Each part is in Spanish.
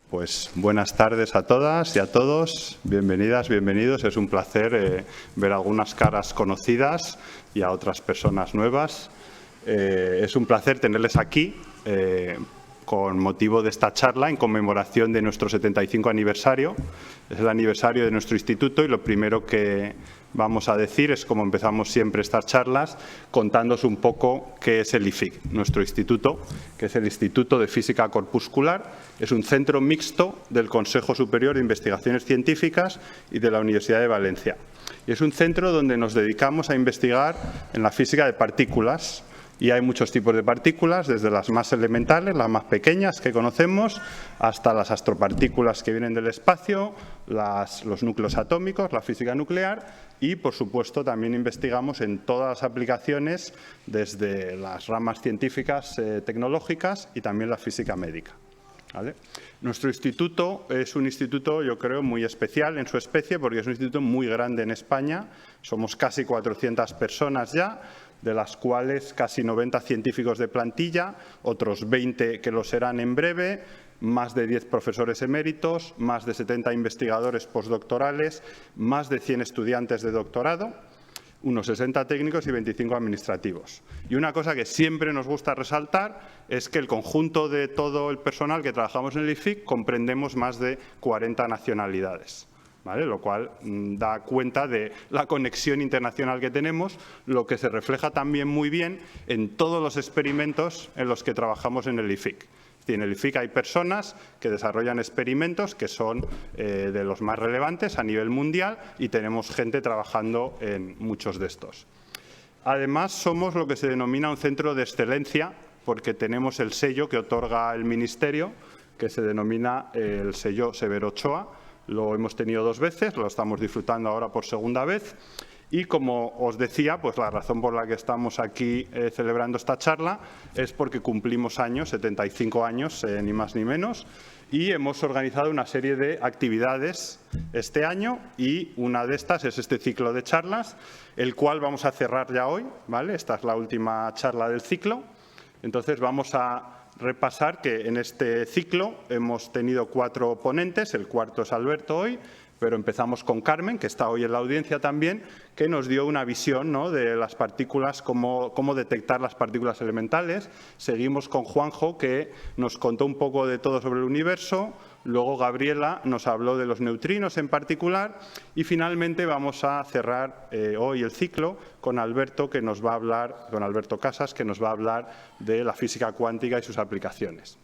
Pues buenas tardes a todas y a todos, bienvenidas, bienvenidos. Es un placer ver algunas caras conocidas y a otras personas nuevas. Es un placer tenerles aquí con motivo de esta charla en conmemoración de nuestro 75 aniversario. Es el aniversario de nuestro instituto y lo primero que vamos a decir es, como empezamos siempre estas charlas, contándoos un poco qué es el IFIC, nuestro instituto, que es el Instituto de Física Corpuscular. Es un centro mixto del Consejo Superior de Investigaciones Científicas y de la Universidad de Valencia. Y es un centro donde nos dedicamos a investigar en la física de partículas. Y hay muchos tipos de partículas, desde las más elementales, las más pequeñas que conocemos, hasta las astropartículas que vienen del espacio, los núcleos atómicos, la física nuclear y, por supuesto, también investigamos en todas las aplicaciones, desde las ramas científicas tecnológicas y también la física médica. ¿Vale? Nuestro instituto es un instituto, yo creo, muy especial en su especie, porque es un instituto muy grande en España. Somos casi 400 personas ya, de las cuales casi 90 científicos de plantilla, otros 20 que lo serán en breve, más de 10 profesores eméritos, más de 70 investigadores postdoctorales, más de 100 estudiantes de doctorado, unos 60 técnicos y 25 administrativos. Y una cosa que siempre nos gusta resaltar es que el conjunto de todo el personal que trabajamos en el IFIC comprendemos más de 40 nacionalidades. ¿Vale? Lo cual da cuenta de la conexión internacional que tenemos, lo que se refleja también muy bien en todos los experimentos en los que trabajamos en el IFIC. En el IFIC hay personas que desarrollan experimentos que son de los más relevantes a nivel mundial y tenemos gente trabajando en muchos de estos. Además, somos lo que se denomina un centro de excelencia, porque tenemos el sello que otorga el Ministerio, que se denomina el sello Severo Ochoa. Lo hemos tenido 2 veces, lo estamos disfrutando ahora por segunda vez. Y, como os decía, pues la razón por la que estamos aquí celebrando esta charla es porque cumplimos años, 75 años, ni más ni menos, y hemos organizado una serie de actividades este año y una de estas es este ciclo de charlas, el cual vamos a cerrar ya hoy, ¿vale? Esta es la última charla del ciclo. Entonces vamos a repasar que en este ciclo hemos tenido 4 ponentes, el cuarto es Alberto hoy, pero empezamos con Carmen, que está hoy en la audiencia también, que nos dio una visión, ¿no?, de las partículas, cómo detectar las partículas elementales. Seguimos con Juanjo, que nos contó un poco de todo sobre el universo. Luego Gabriela nos habló de los neutrinos en particular. Y finalmente vamos a cerrar hoy el ciclo con Alberto, que nos va a hablar, con Alberto Casas, que nos va a hablar de la física cuántica y sus aplicaciones.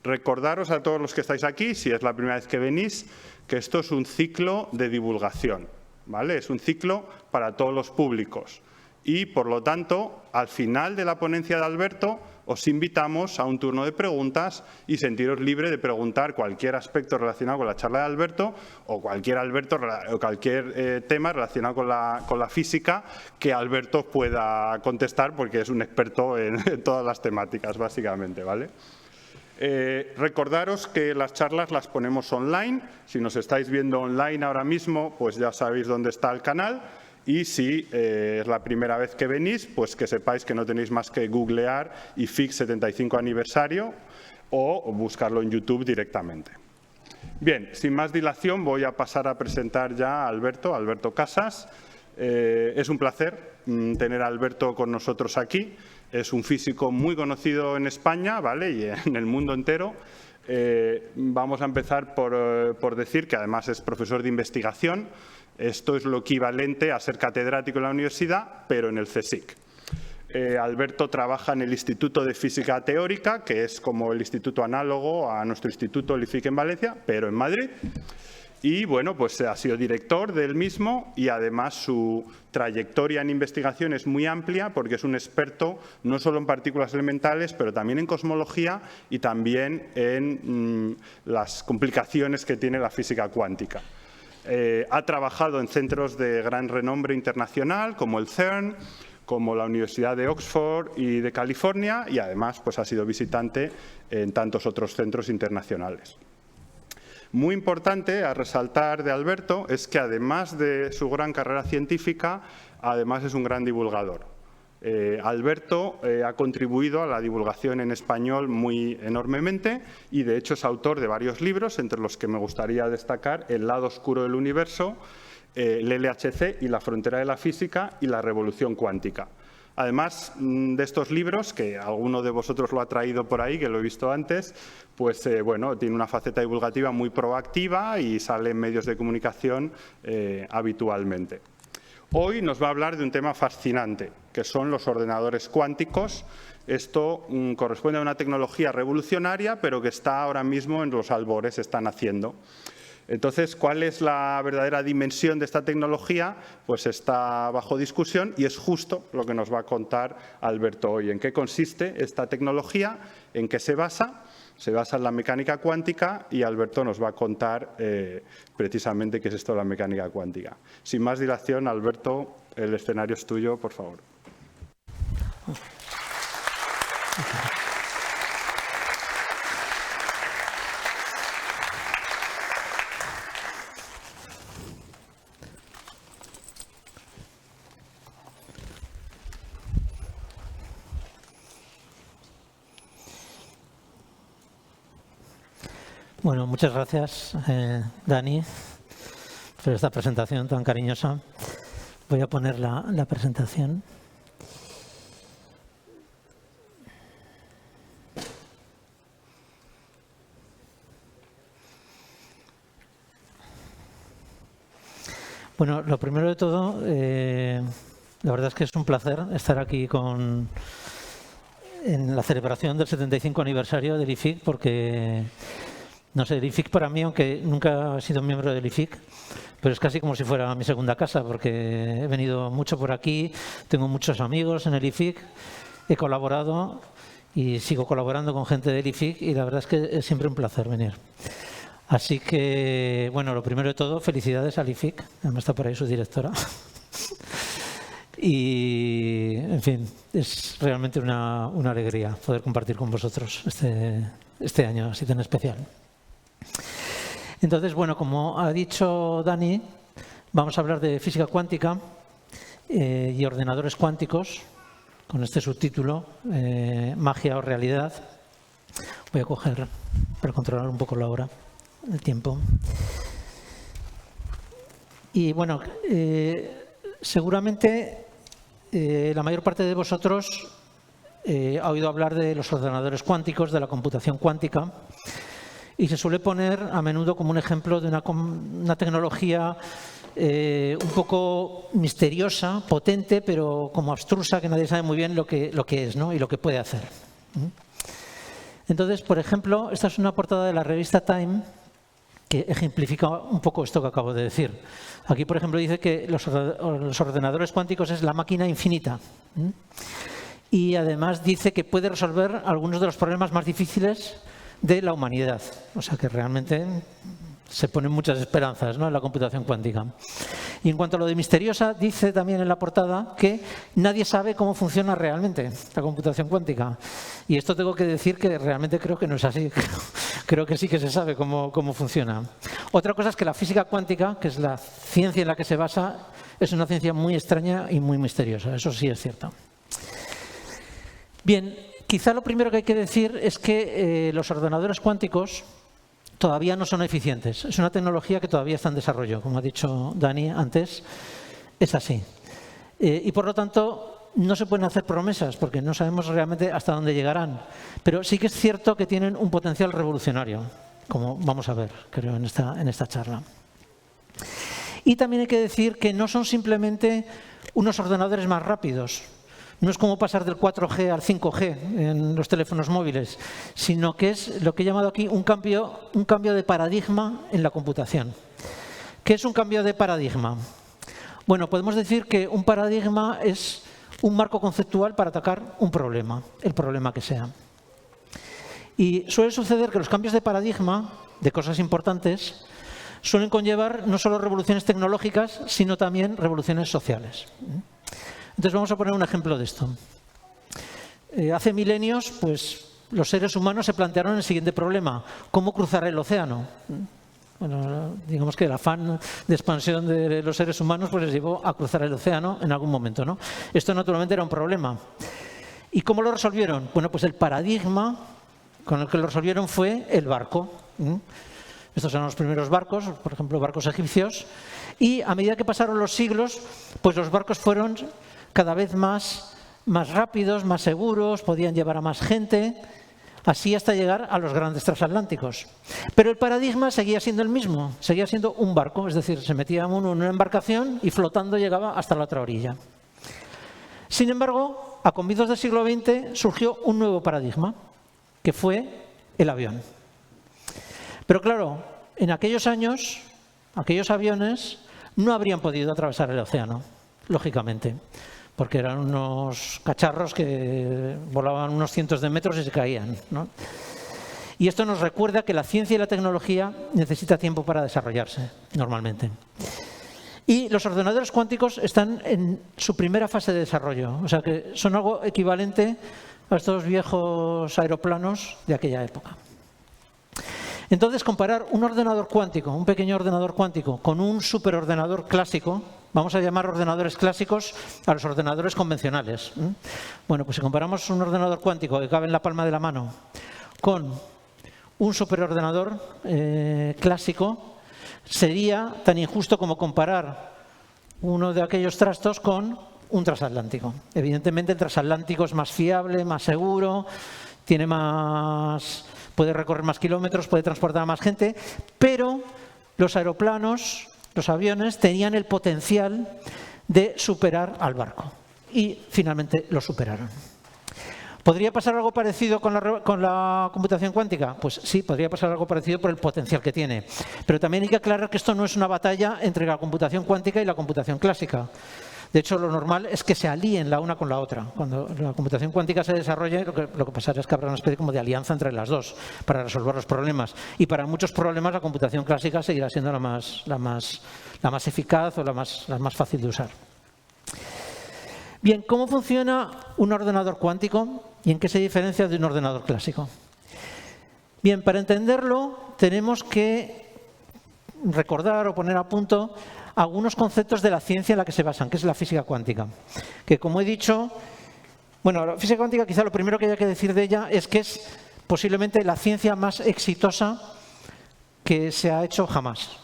Recordaros a todos los que estáis aquí, si es la primera vez que venís, que esto es un ciclo de divulgación, ¿vale? Es un ciclo para todos los públicos y, por lo tanto, al final de la ponencia de Alberto os invitamos a un turno de preguntas y sentiros libre de preguntar cualquier aspecto relacionado con la charla de Alberto o cualquier tema relacionado con la física que Alberto pueda contestar, porque es un experto en todas las temáticas, básicamente, ¿vale? Recordaros que las charlas las ponemos online. Si nos estáis viendo online ahora mismo, pues ya sabéis dónde está el canal. Y si es la primera vez que venís, pues que sepáis que no tenéis más que googlear IFIC 75 aniversario o buscarlo en YouTube directamente. Bien, sin más dilación voy a pasar a presentar ya a Alberto Casas. Es un placer tener a Alberto con nosotros aquí. Es un físico muy conocido en España, ¿vale?, y en el mundo entero. Vamos a empezar por decir que además es profesor de investigación. Esto es lo equivalente a ser catedrático en la universidad, pero en el CSIC. Alberto trabaja en el Instituto de Física Teórica, que es como el instituto análogo a nuestro instituto, el IFIC en Valencia, pero en Madrid. Y, bueno, pues ha sido director del mismo y, además, su trayectoria en investigación es muy amplia, porque es un experto no solo en partículas elementales, pero también en cosmología y también en las complicaciones que tiene la física cuántica. Ha trabajado en centros de gran renombre internacional, como el CERN, como la Universidad de Oxford y de California, y además pues ha sido visitante en tantos otros centros internacionales. Muy importante a resaltar de Alberto es que, además de su gran carrera científica, además es un gran divulgador. Alberto ha contribuido a la divulgación en español muy enormemente y, de hecho, es autor de varios libros, entre los que me gustaría destacar El lado oscuro del universo, el LHC y la frontera de la física y la revolución cuántica. Además de estos libros, que alguno de vosotros lo ha traído por ahí, que lo he visto antes, pues bueno, tiene una faceta divulgativa muy proactiva y sale en medios de comunicación habitualmente. Hoy nos va a hablar de un tema fascinante, que son los ordenadores cuánticos. Esto corresponde a una tecnología revolucionaria, pero que está ahora mismo en los albores, están haciendo. Entonces, ¿cuál es la verdadera dimensión de esta tecnología? Pues está bajo discusión y es justo lo que nos va a contar Alberto hoy. ¿En qué consiste esta tecnología? ¿En qué se basa? Se basa en la mecánica cuántica y Alberto nos va a contar precisamente qué es esto de la mecánica cuántica. Sin más dilación, Alberto, el escenario es tuyo, por favor. Bueno, muchas gracias, Dani, por esta presentación tan cariñosa. Voy a poner la presentación. Bueno, lo primero de todo, la verdad es que es un placer estar aquí en la celebración del 75 aniversario del IFIC, porque no sé, el IFIC para mí, aunque nunca he sido miembro del IFIC, pero es casi como si fuera mi segunda casa, porque he venido mucho por aquí, tengo muchos amigos en el IFIC, he colaborado y sigo colaborando con gente del IFIC y la verdad es que es siempre un placer venir. Así que, bueno, lo primero de todo, felicidades al IFIC, además está por ahí su directora. Y, en fin, es realmente una alegría poder compartir con vosotros este año así tan especial. Entonces, bueno, como ha dicho Dani, vamos a hablar de física cuántica y ordenadores cuánticos, con este subtítulo, magia o realidad. Voy a coger para controlar un poco la hora, el tiempo. Y bueno, seguramente la mayor parte de vosotros ha oído hablar de los ordenadores cuánticos, de la computación cuántica, y se suele poner a menudo como un ejemplo de una tecnología un poco misteriosa, potente, pero como abstrusa, que nadie sabe muy bien lo que es, ¿no? Y lo que puede hacer. Entonces, por ejemplo, esta es una portada de la revista Time que ejemplifica un poco esto que acabo de decir. Aquí, por ejemplo, dice que los ordenadores cuánticos es la máquina infinita. Y además dice que puede resolver algunos de los problemas más difíciles de la humanidad. O sea que realmente se ponen muchas esperanzas, ¿no?, en la computación cuántica. Y en cuanto a lo de misteriosa, dice también en la portada que nadie sabe cómo funciona realmente la computación cuántica. Y esto tengo que decir que realmente creo que no es así. Creo que sí que se sabe cómo funciona. Otra cosa es que la física cuántica, que es la ciencia en la que se basa, es una ciencia muy extraña y muy misteriosa. Eso sí es cierto. Bien, quizá lo primero que hay que decir es que los ordenadores cuánticos todavía no son eficientes. Es una tecnología que todavía está en desarrollo. Como ha dicho Dani antes, es así. Y por lo tanto, no se pueden hacer promesas porque no sabemos realmente hasta dónde llegarán. Pero sí que es cierto que tienen un potencial revolucionario, como vamos a ver, creo, en esta charla. Y también hay que decir que no son simplemente unos ordenadores más rápidos. No es como pasar del 4G al 5G en los teléfonos móviles, sino que es lo que he llamado aquí un cambio de paradigma en la computación. ¿Qué es un cambio de paradigma? Bueno, podemos decir que un paradigma es un marco conceptual para atacar un problema, el problema que sea. Y suele suceder que los cambios de paradigma, de cosas importantes, suelen conllevar no solo revoluciones tecnológicas, sino también revoluciones sociales. Entonces vamos a poner un ejemplo de esto. Hace milenios, pues, los seres humanos se plantearon el siguiente problema: ¿cómo cruzar el océano? Bueno, digamos que el afán de expansión de los seres humanos pues les llevó a cruzar el océano en algún momento, ¿no? Esto naturalmente era un problema. ¿Y cómo lo resolvieron? Bueno, pues el paradigma con el que lo resolvieron fue el barco. Estos eran los primeros barcos, por ejemplo, barcos egipcios. Y a medida que pasaron los siglos, pues los barcos fueron cada vez más rápidos, más seguros, podían llevar a más gente, así hasta llegar a los grandes transatlánticos. Pero el paradigma seguía siendo el mismo, seguía siendo un barco, es decir, se metía uno en una embarcación y flotando llegaba hasta la otra orilla. Sin embargo, a comienzos del siglo XX surgió un nuevo paradigma, que fue el avión. Pero claro, en aquellos años, aquellos aviones no habrían podido atravesar el océano, lógicamente, porque eran unos cacharros que volaban unos cientos de metros y se caían, ¿no? Y esto nos recuerda que la ciencia y la tecnología necesita tiempo para desarrollarse, normalmente. Y los ordenadores cuánticos están en su primera fase de desarrollo, o sea que son algo equivalente a estos viejos aeroplanos de aquella época. Entonces, comparar un ordenador cuántico, un pequeño ordenador cuántico, con un superordenador clásico, vamos a llamar ordenadores clásicos a los ordenadores convencionales. Bueno, pues si comparamos un ordenador cuántico que cabe en la palma de la mano con un superordenador clásico, sería tan injusto como comparar uno de aquellos trastos con un transatlántico. Evidentemente el transatlántico es más fiable, más seguro, tiene más... puede recorrer más kilómetros, puede transportar a más gente, pero los aeroplanos, los aviones, tenían el potencial de superar al barco. Y finalmente lo superaron. ¿Podría pasar algo parecido con la computación cuántica? Pues sí, podría pasar algo parecido por el potencial que tiene. Pero también hay que aclarar que esto no es una batalla entre la computación cuántica y la computación clásica. De hecho, lo normal es que se alíen la una con la otra. Cuando la computación cuántica se desarrolle, lo que pasará es que habrá una especie como de alianza entre las dos para resolver los problemas. Y para muchos problemas la computación clásica seguirá siendo la más eficaz o la más fácil de usar. Bien, ¿cómo funciona un ordenador cuántico y en qué se diferencia de un ordenador clásico? Bien, para entenderlo tenemos que recordar o poner a punto algunos conceptos de la ciencia en la que se basan, que es la física cuántica. Que, como he dicho, bueno, la física cuántica quizá lo primero que haya que decir de ella es que es posiblemente la ciencia más exitosa que se ha hecho jamás.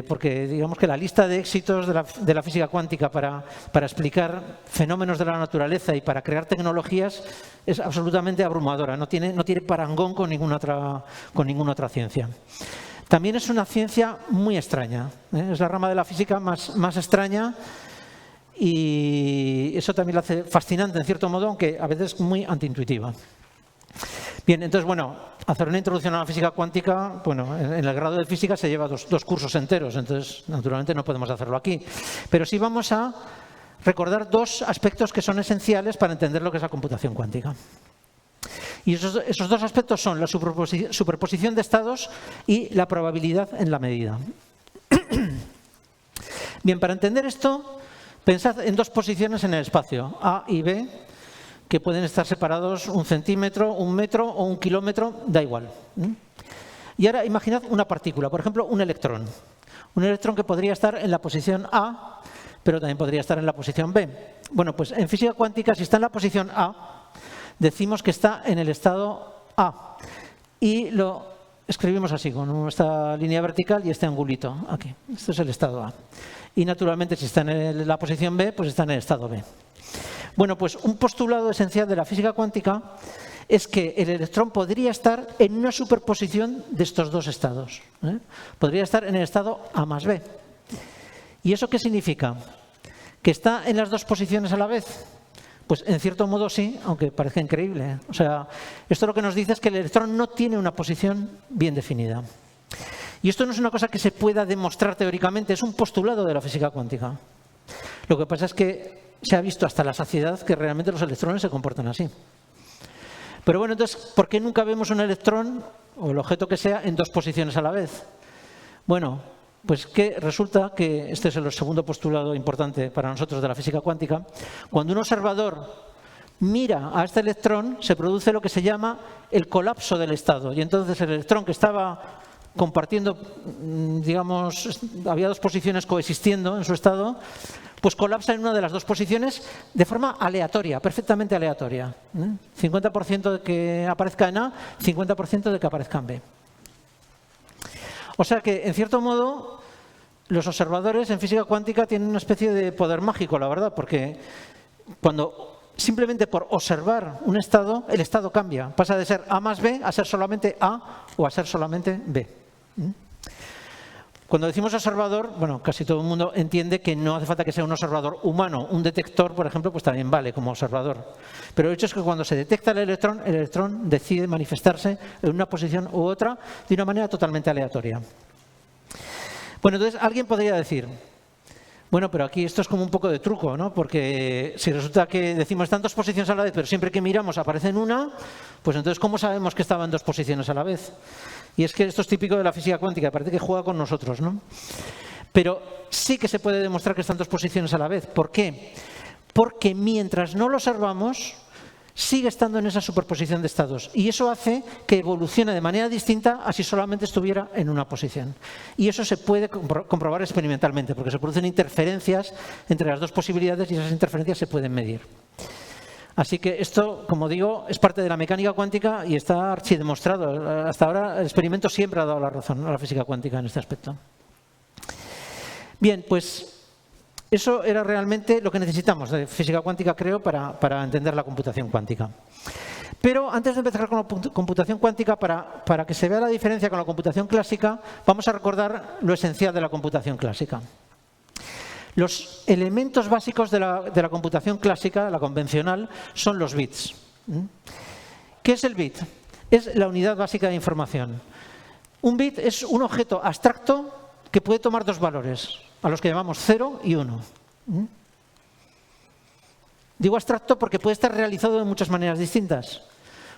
Porque digamos que la lista de éxitos de la física cuántica para explicar fenómenos de la naturaleza y para crear tecnologías es absolutamente abrumadora, no tiene parangón con ninguna otra ciencia. También es una ciencia muy extraña, es la rama de la física más extraña y eso también la hace fascinante en cierto modo, aunque a veces muy antiintuitiva. Bien, entonces, bueno, hacer una introducción a la física cuántica, bueno, en el grado de física se lleva dos cursos enteros, entonces naturalmente no podemos hacerlo aquí. Pero sí vamos a recordar dos aspectos que son esenciales para entender lo que es la computación cuántica. Y esos dos aspectos son la superposición de estados y la probabilidad en la medida. Bien, para entender esto, pensad en dos posiciones en el espacio, A y B, que pueden estar separados 1 centímetro, 1 metro o 1 kilómetro, da igual. Y ahora imaginad una partícula, por ejemplo, un electrón. Un electrón que podría estar en la posición A, pero también podría estar en la posición B. Bueno, pues en física cuántica, si está en la posición A, decimos que está en el estado A. Y lo escribimos así, con esta línea vertical y este angulito aquí. Este es el estado A. Y naturalmente, si está en la posición B, pues está en el estado B. Bueno, pues un postulado esencial de la física cuántica es que el electrón podría estar en una superposición de estos dos estados. Podría estar en el estado A más B. ¿Y eso qué significa? ¿Que está en las dos posiciones a la vez? Pues en cierto modo sí, aunque parezca increíble. O sea, esto lo que nos dice es que el electrón no tiene una posición bien definida. Y esto no es una cosa que se pueda demostrar teóricamente, es un postulado de la física cuántica. Lo que pasa es que se ha visto hasta la saciedad que realmente los electrones se comportan así. Pero bueno, entonces, ¿por qué nunca vemos un electrón, o el objeto que sea, en dos posiciones a la vez? Bueno, pues que resulta que, este es el segundo postulado importante para nosotros de la física cuántica, cuando un observador mira a este electrón, se produce lo que se llama el colapso del estado. Y entonces el electrón que estaba compartiendo, digamos, había dos posiciones coexistiendo en su estado, pues colapsa en una de las dos posiciones de forma aleatoria, perfectamente aleatoria. 50% de que aparezca en A, 50% de que aparezca en B. O sea que, en cierto modo, los observadores en física cuántica tienen una especie de poder mágico, la verdad, porque cuando simplemente por observar un estado, el estado cambia. Pasa de ser A más B a ser solamente A o a ser solamente B. Cuando decimos observador, bueno, casi todo el mundo entiende que no hace falta que sea un observador humano. Un detector, por ejemplo, pues también vale como observador. Pero el hecho es que cuando se detecta el electrón decide manifestarse en una posición u otra de una manera totalmente aleatoria. Bueno, entonces alguien podría decir, bueno, pero aquí esto es como un poco de truco, ¿no? Porque si resulta que decimos están dos posiciones a la vez, pero siempre que miramos aparece en una, pues entonces ¿cómo sabemos que estaba en dos posiciones a la vez? Y es que esto es típico de la física cuántica, parece que juega con nosotros, ¿no? Pero sí que se puede demostrar que están dos posiciones a la vez. ¿Por qué? Porque mientras no lo observamos, sigue estando en esa superposición de estados. Y eso hace que evolucione de manera distinta a si solamente estuviera en una posición. Y eso se puede comprobar experimentalmente, porque se producen interferencias entre las dos posibilidades y esas interferencias se pueden medir. Así que esto, como digo, es parte de la mecánica cuántica y está archidemostrado. Hasta ahora el experimento siempre ha dado la razón a la física cuántica en este aspecto. Bien, pues eso era realmente lo que necesitamos de física cuántica, creo, para entender la computación cuántica. Pero antes de empezar con la computación cuántica, para que se vea la diferencia con la computación clásica, vamos a recordar lo esencial de la computación clásica. Los elementos básicos de la computación clásica, la convencional, son los bits. ¿Qué es el bit? Es la unidad básica de información. Un bit es un objeto abstracto que puede tomar dos valores, a los que llamamos 0 y 1. Digo abstracto porque puede estar realizado de muchas maneras distintas.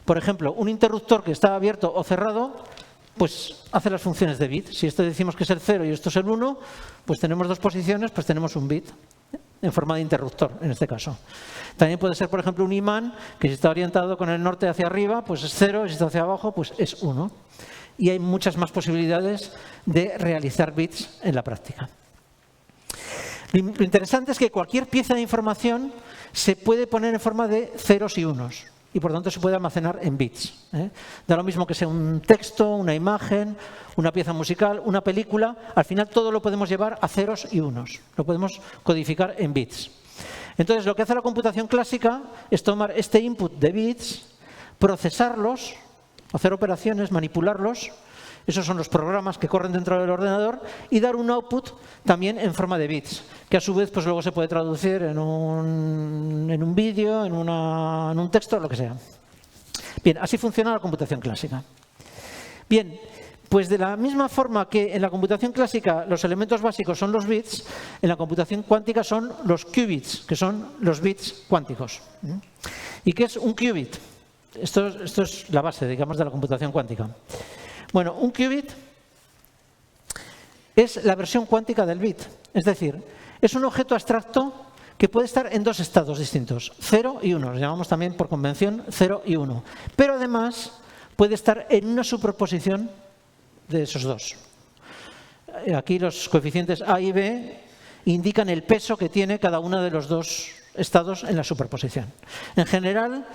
Por ejemplo, un interruptor que está abierto o cerrado, pues hace las funciones de bit. Si esto decimos que es el 0 y esto es el 1, pues tenemos dos posiciones, pues tenemos un bit en forma de interruptor, en este caso. También puede ser, por ejemplo, un imán que si está orientado con el norte hacia arriba, pues es 0, y si está hacia abajo, pues es 1. Y hay muchas más posibilidades de realizar bits en la práctica. Lo interesante es que cualquier pieza de información se puede poner en forma de ceros y unos. Y por lo tanto se puede almacenar en bits. Da lo mismo que sea un texto, una imagen, una pieza musical, una película. Al final todo lo podemos llevar a ceros y unos. Lo podemos codificar en bits. Entonces lo que hace la computación clásica es tomar este input de bits, procesarlos, hacer operaciones, manipularlos. Esos son los programas que corren dentro del ordenador y dar un output también en forma de bits, que a su vez pues luego se puede traducir en un vídeo, en un texto, lo que sea. Bien, así funciona la computación clásica. Bien, pues de la misma forma que en la computación clásica los elementos básicos son los bits, en la computación cuántica son los qubits, que son los bits cuánticos. ¿Y qué es un qubit? Esto es la base, digamos, de la computación cuántica. Bueno, un qubit es la versión cuántica del bit. Es decir, es un objeto abstracto que puede estar en dos estados distintos, 0 y 1. Los llamamos también por convención 0 y 1. Pero además puede estar en una superposición de esos dos. Aquí los coeficientes A y B indican el peso que tiene cada uno de los dos estados en la superposición. En general,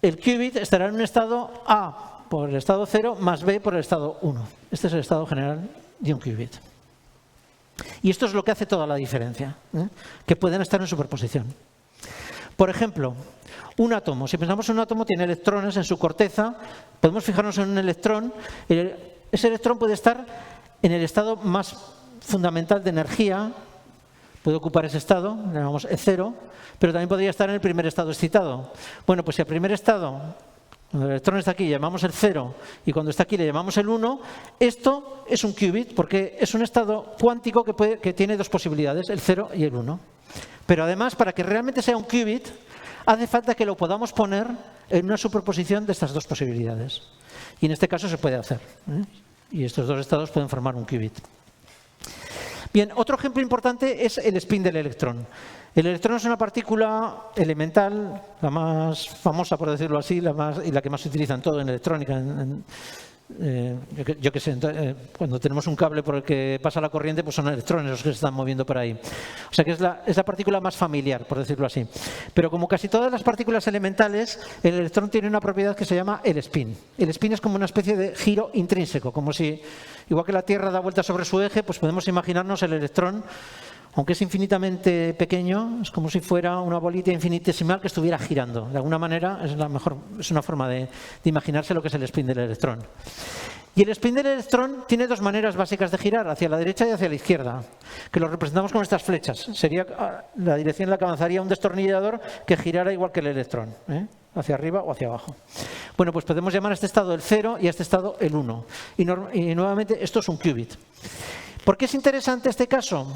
el qubit estará en un estado A por el estado 0 más B por el estado 1. Este es el estado general de un qubit. Y esto es lo que hace toda la diferencia, que pueden estar en superposición. Por ejemplo, un átomo. Si pensamos en un átomo, tiene electrones en su corteza. Podemos fijarnos en un electrón. Ese electrón puede estar en el estado más fundamental de energía. Puede ocupar ese estado, le llamamos E0, pero también podría estar en el primer estado excitado. Bueno, pues si al primer estado, cuando el electrón está aquí, le llamamos el 0, y cuando está aquí le llamamos el 1, esto es un qubit, porque es un estado cuántico que tiene dos posibilidades, el 0 y el 1. Pero además, para que realmente sea un qubit, hace falta que lo podamos poner en una superposición de estas dos posibilidades. Y en este caso se puede hacer. Y estos dos estados pueden formar un qubit. Bien, otro ejemplo importante es el spin del electrón. El electrón es una partícula elemental, la más famosa, por decirlo así, y la que más se utiliza en todo, en electrónica, en Yo qué sé, cuando tenemos un cable por el que pasa la corriente, pues son electrones los que se están moviendo por ahí. O sea que es la partícula más familiar, por decirlo así. Pero como casi todas las partículas elementales, el electrón tiene una propiedad que se llama el spin. El spin es como una especie de giro intrínseco, como si, igual que la Tierra da vueltas sobre su eje, pues podemos imaginarnos el electrón. Aunque es infinitamente pequeño, es como si fuera una bolita infinitesimal que estuviera girando. De alguna manera es una forma de imaginarse lo que es el spin del electrón. Y el spin del electrón tiene dos maneras básicas de girar, hacia la derecha y hacia la izquierda, que lo representamos con estas flechas. Sería la dirección en la que avanzaría un destornillador que girara igual que el electrón, hacia arriba o hacia abajo. Bueno, pues podemos llamar a este estado el 0 y a este estado el 1. Y nuevamente esto es un qubit. ¿Por qué es interesante este caso?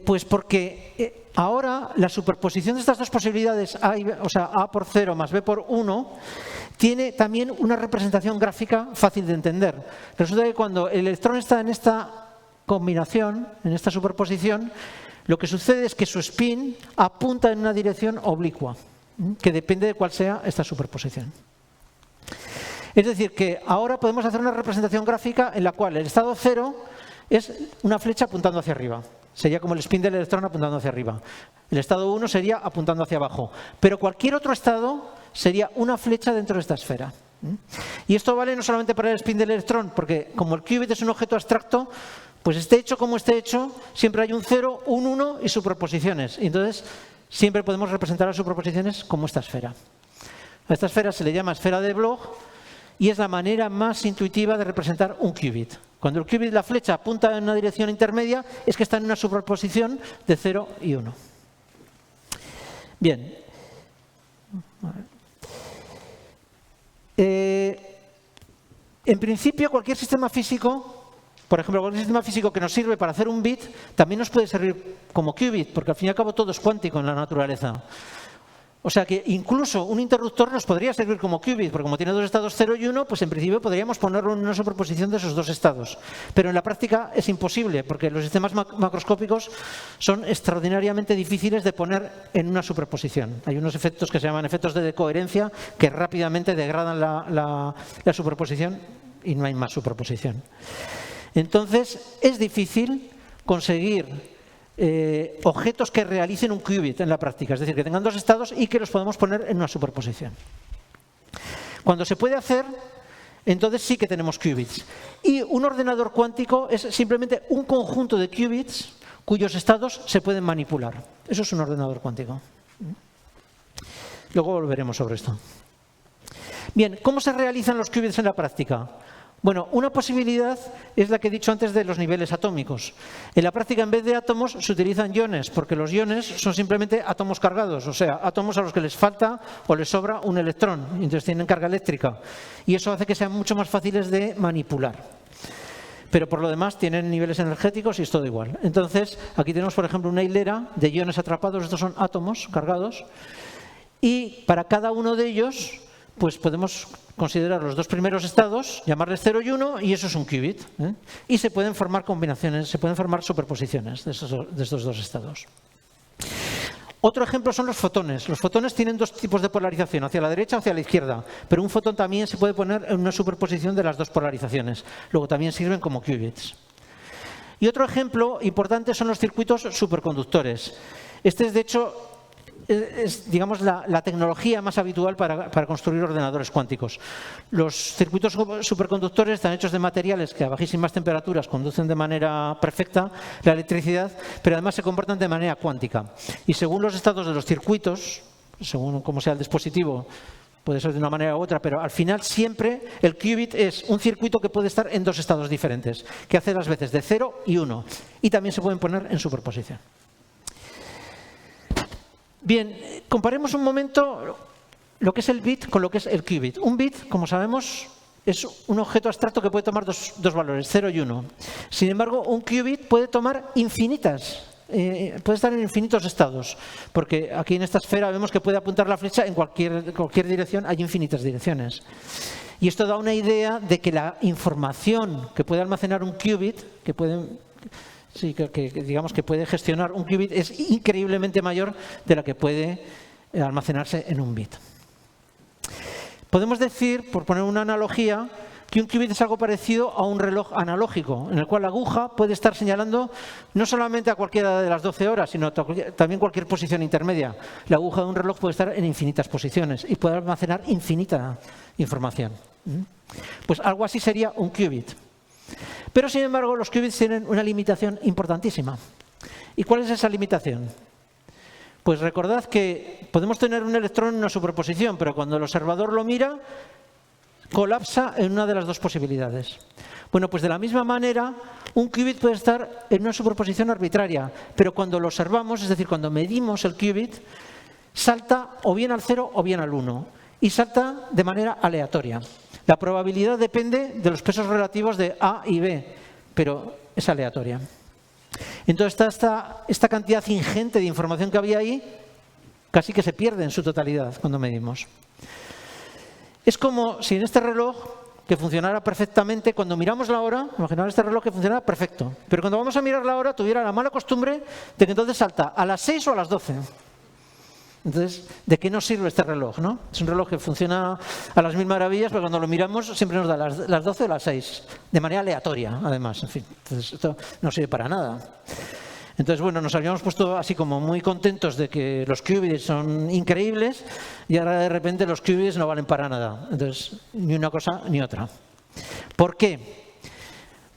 Pues porque ahora la superposición de estas dos posibilidades, A por 0 más B por 1, tiene también una representación gráfica fácil de entender. Resulta que cuando el electrón está en esta combinación, en esta superposición, lo que sucede es que su spin apunta en una dirección oblicua, que depende de cuál sea esta superposición. Es decir, que ahora podemos hacer una representación gráfica en la cual el estado 0 es una flecha apuntando hacia arriba. Sería como el spin del electrón apuntando hacia arriba. El estado 1 sería apuntando hacia abajo. Pero cualquier otro estado sería una flecha dentro de esta esfera. Y esto vale no solamente para el spin del electrón, porque como el qubit es un objeto abstracto, pues esté hecho como esté hecho, siempre hay un 0, un 1 y superposiciones. Y entonces siempre podemos representar las superposiciones como esta esfera. A esta esfera se le llama esfera de Bloch y es la manera más intuitiva de representar un qubit. Cuando el qubit, la flecha, apunta en una dirección intermedia, es que está en una superposición de 0 y 1. Bien. En principio, cualquier sistema físico, por ejemplo, cualquier sistema físico que nos sirve para hacer un bit, también nos puede servir como qubit, porque al fin y al cabo todo es cuántico en la naturaleza. O sea que incluso un interruptor nos podría servir como qubit, porque como tiene dos estados 0 y 1, pues en principio podríamos ponerlo en una superposición de esos dos estados. Pero en la práctica es imposible, porque los sistemas macroscópicos son extraordinariamente difíciles de poner en una superposición. Hay unos efectos que se llaman efectos de decoherencia que rápidamente degradan la superposición y no hay más superposición. Entonces es difícil conseguir objetos que realicen un qubit en la práctica, es decir, que tengan dos estados y que los podamos poner en una superposición. Cuando se puede hacer, entonces sí que tenemos qubits. Y un ordenador cuántico es simplemente un conjunto de qubits cuyos estados se pueden manipular. Eso es un ordenador cuántico. Luego volveremos sobre esto. Bien, ¿cómo se realizan los qubits en la práctica? Bueno, una posibilidad es la que he dicho antes de los niveles atómicos. En la práctica, en vez de átomos, se utilizan iones, porque los iones son simplemente átomos cargados, o sea, átomos a los que les falta o les sobra un electrón, y entonces tienen carga eléctrica. Y eso hace que sean mucho más fáciles de manipular. Pero por lo demás tienen niveles energéticos y es todo igual. Entonces, aquí tenemos, por ejemplo, una hilera de iones atrapados, estos son átomos cargados, y para cada uno de ellos, pues podemos considerar los dos primeros estados, llamarles 0 y 1, y eso es un qubit. Y se pueden formar combinaciones, se pueden formar superposiciones de estos dos estados. Otro ejemplo son los fotones. Los fotones tienen dos tipos de polarización, hacia la derecha o hacia la izquierda, pero un fotón también se puede poner en una superposición de las dos polarizaciones. Luego también sirven como qubits. Y otro ejemplo importante son los circuitos superconductores. Este es, de hecho, digamos, la tecnología más habitual para construir ordenadores cuánticos. Los circuitos superconductores están hechos de materiales que a bajísimas temperaturas conducen de manera perfecta la electricidad, pero además se comportan de manera cuántica. Y según los estados de los circuitos, según cómo sea el dispositivo, puede ser de una manera u otra, pero al final siempre el qubit es un circuito que puede estar en dos estados diferentes, que hace las veces de 0 y 1, y también se pueden poner en superposición. Bien, comparemos un momento lo que es el bit con lo que es el qubit. Un bit, como sabemos, es un objeto abstracto que puede tomar dos valores, 0 y 1. Sin embargo, un qubit puede tomar infinitas, puede estar en infinitos estados, porque aquí en esta esfera vemos que puede apuntar la flecha en cualquier dirección, hay infinitas direcciones. Y esto da una idea de que la información que puede almacenar un qubit, digamos que puede gestionar un qubit, es increíblemente mayor de la que puede almacenarse en un bit. Podemos decir, por poner una analogía, que un qubit es algo parecido a un reloj analógico, en el cual la aguja puede estar señalando no solamente a cualquiera de las 12 horas, sino también cualquier posición intermedia. La aguja de un reloj puede estar en infinitas posiciones y puede almacenar infinita información. Pues algo así sería un qubit. Pero, sin embargo, los qubits tienen una limitación importantísima. ¿Y cuál es esa limitación? Pues recordad que podemos tener un electrón en una superposición, pero cuando el observador lo mira, colapsa en una de las dos posibilidades. Bueno, pues de la misma manera, un qubit puede estar en una superposición arbitraria, pero cuando lo observamos, es decir, cuando medimos el qubit, salta o bien al 0 o bien al 1, y salta de manera aleatoria. La probabilidad depende de los pesos relativos de A y B, pero es aleatoria. Entonces, esta cantidad ingente de información que había ahí casi que se pierde en su totalidad cuando medimos. Es como si en este reloj, que funcionara perfectamente, cuando miramos la hora, imaginar este reloj que funcionara perfecto, pero cuando vamos a mirar la hora tuviera la mala costumbre de que entonces salta a las 6 o a las 12. Entonces, ¿de qué nos sirve este reloj, no? Es un reloj que funciona a las mil maravillas, pero cuando lo miramos siempre nos da las 12 o las 6, de manera aleatoria, además. En fin, entonces esto no sirve para nada. Entonces, bueno, nos habíamos puesto así como muy contentos de que los qubits son increíbles y ahora de repente los qubits no valen para nada. Entonces, ni una cosa ni otra. ¿Por qué?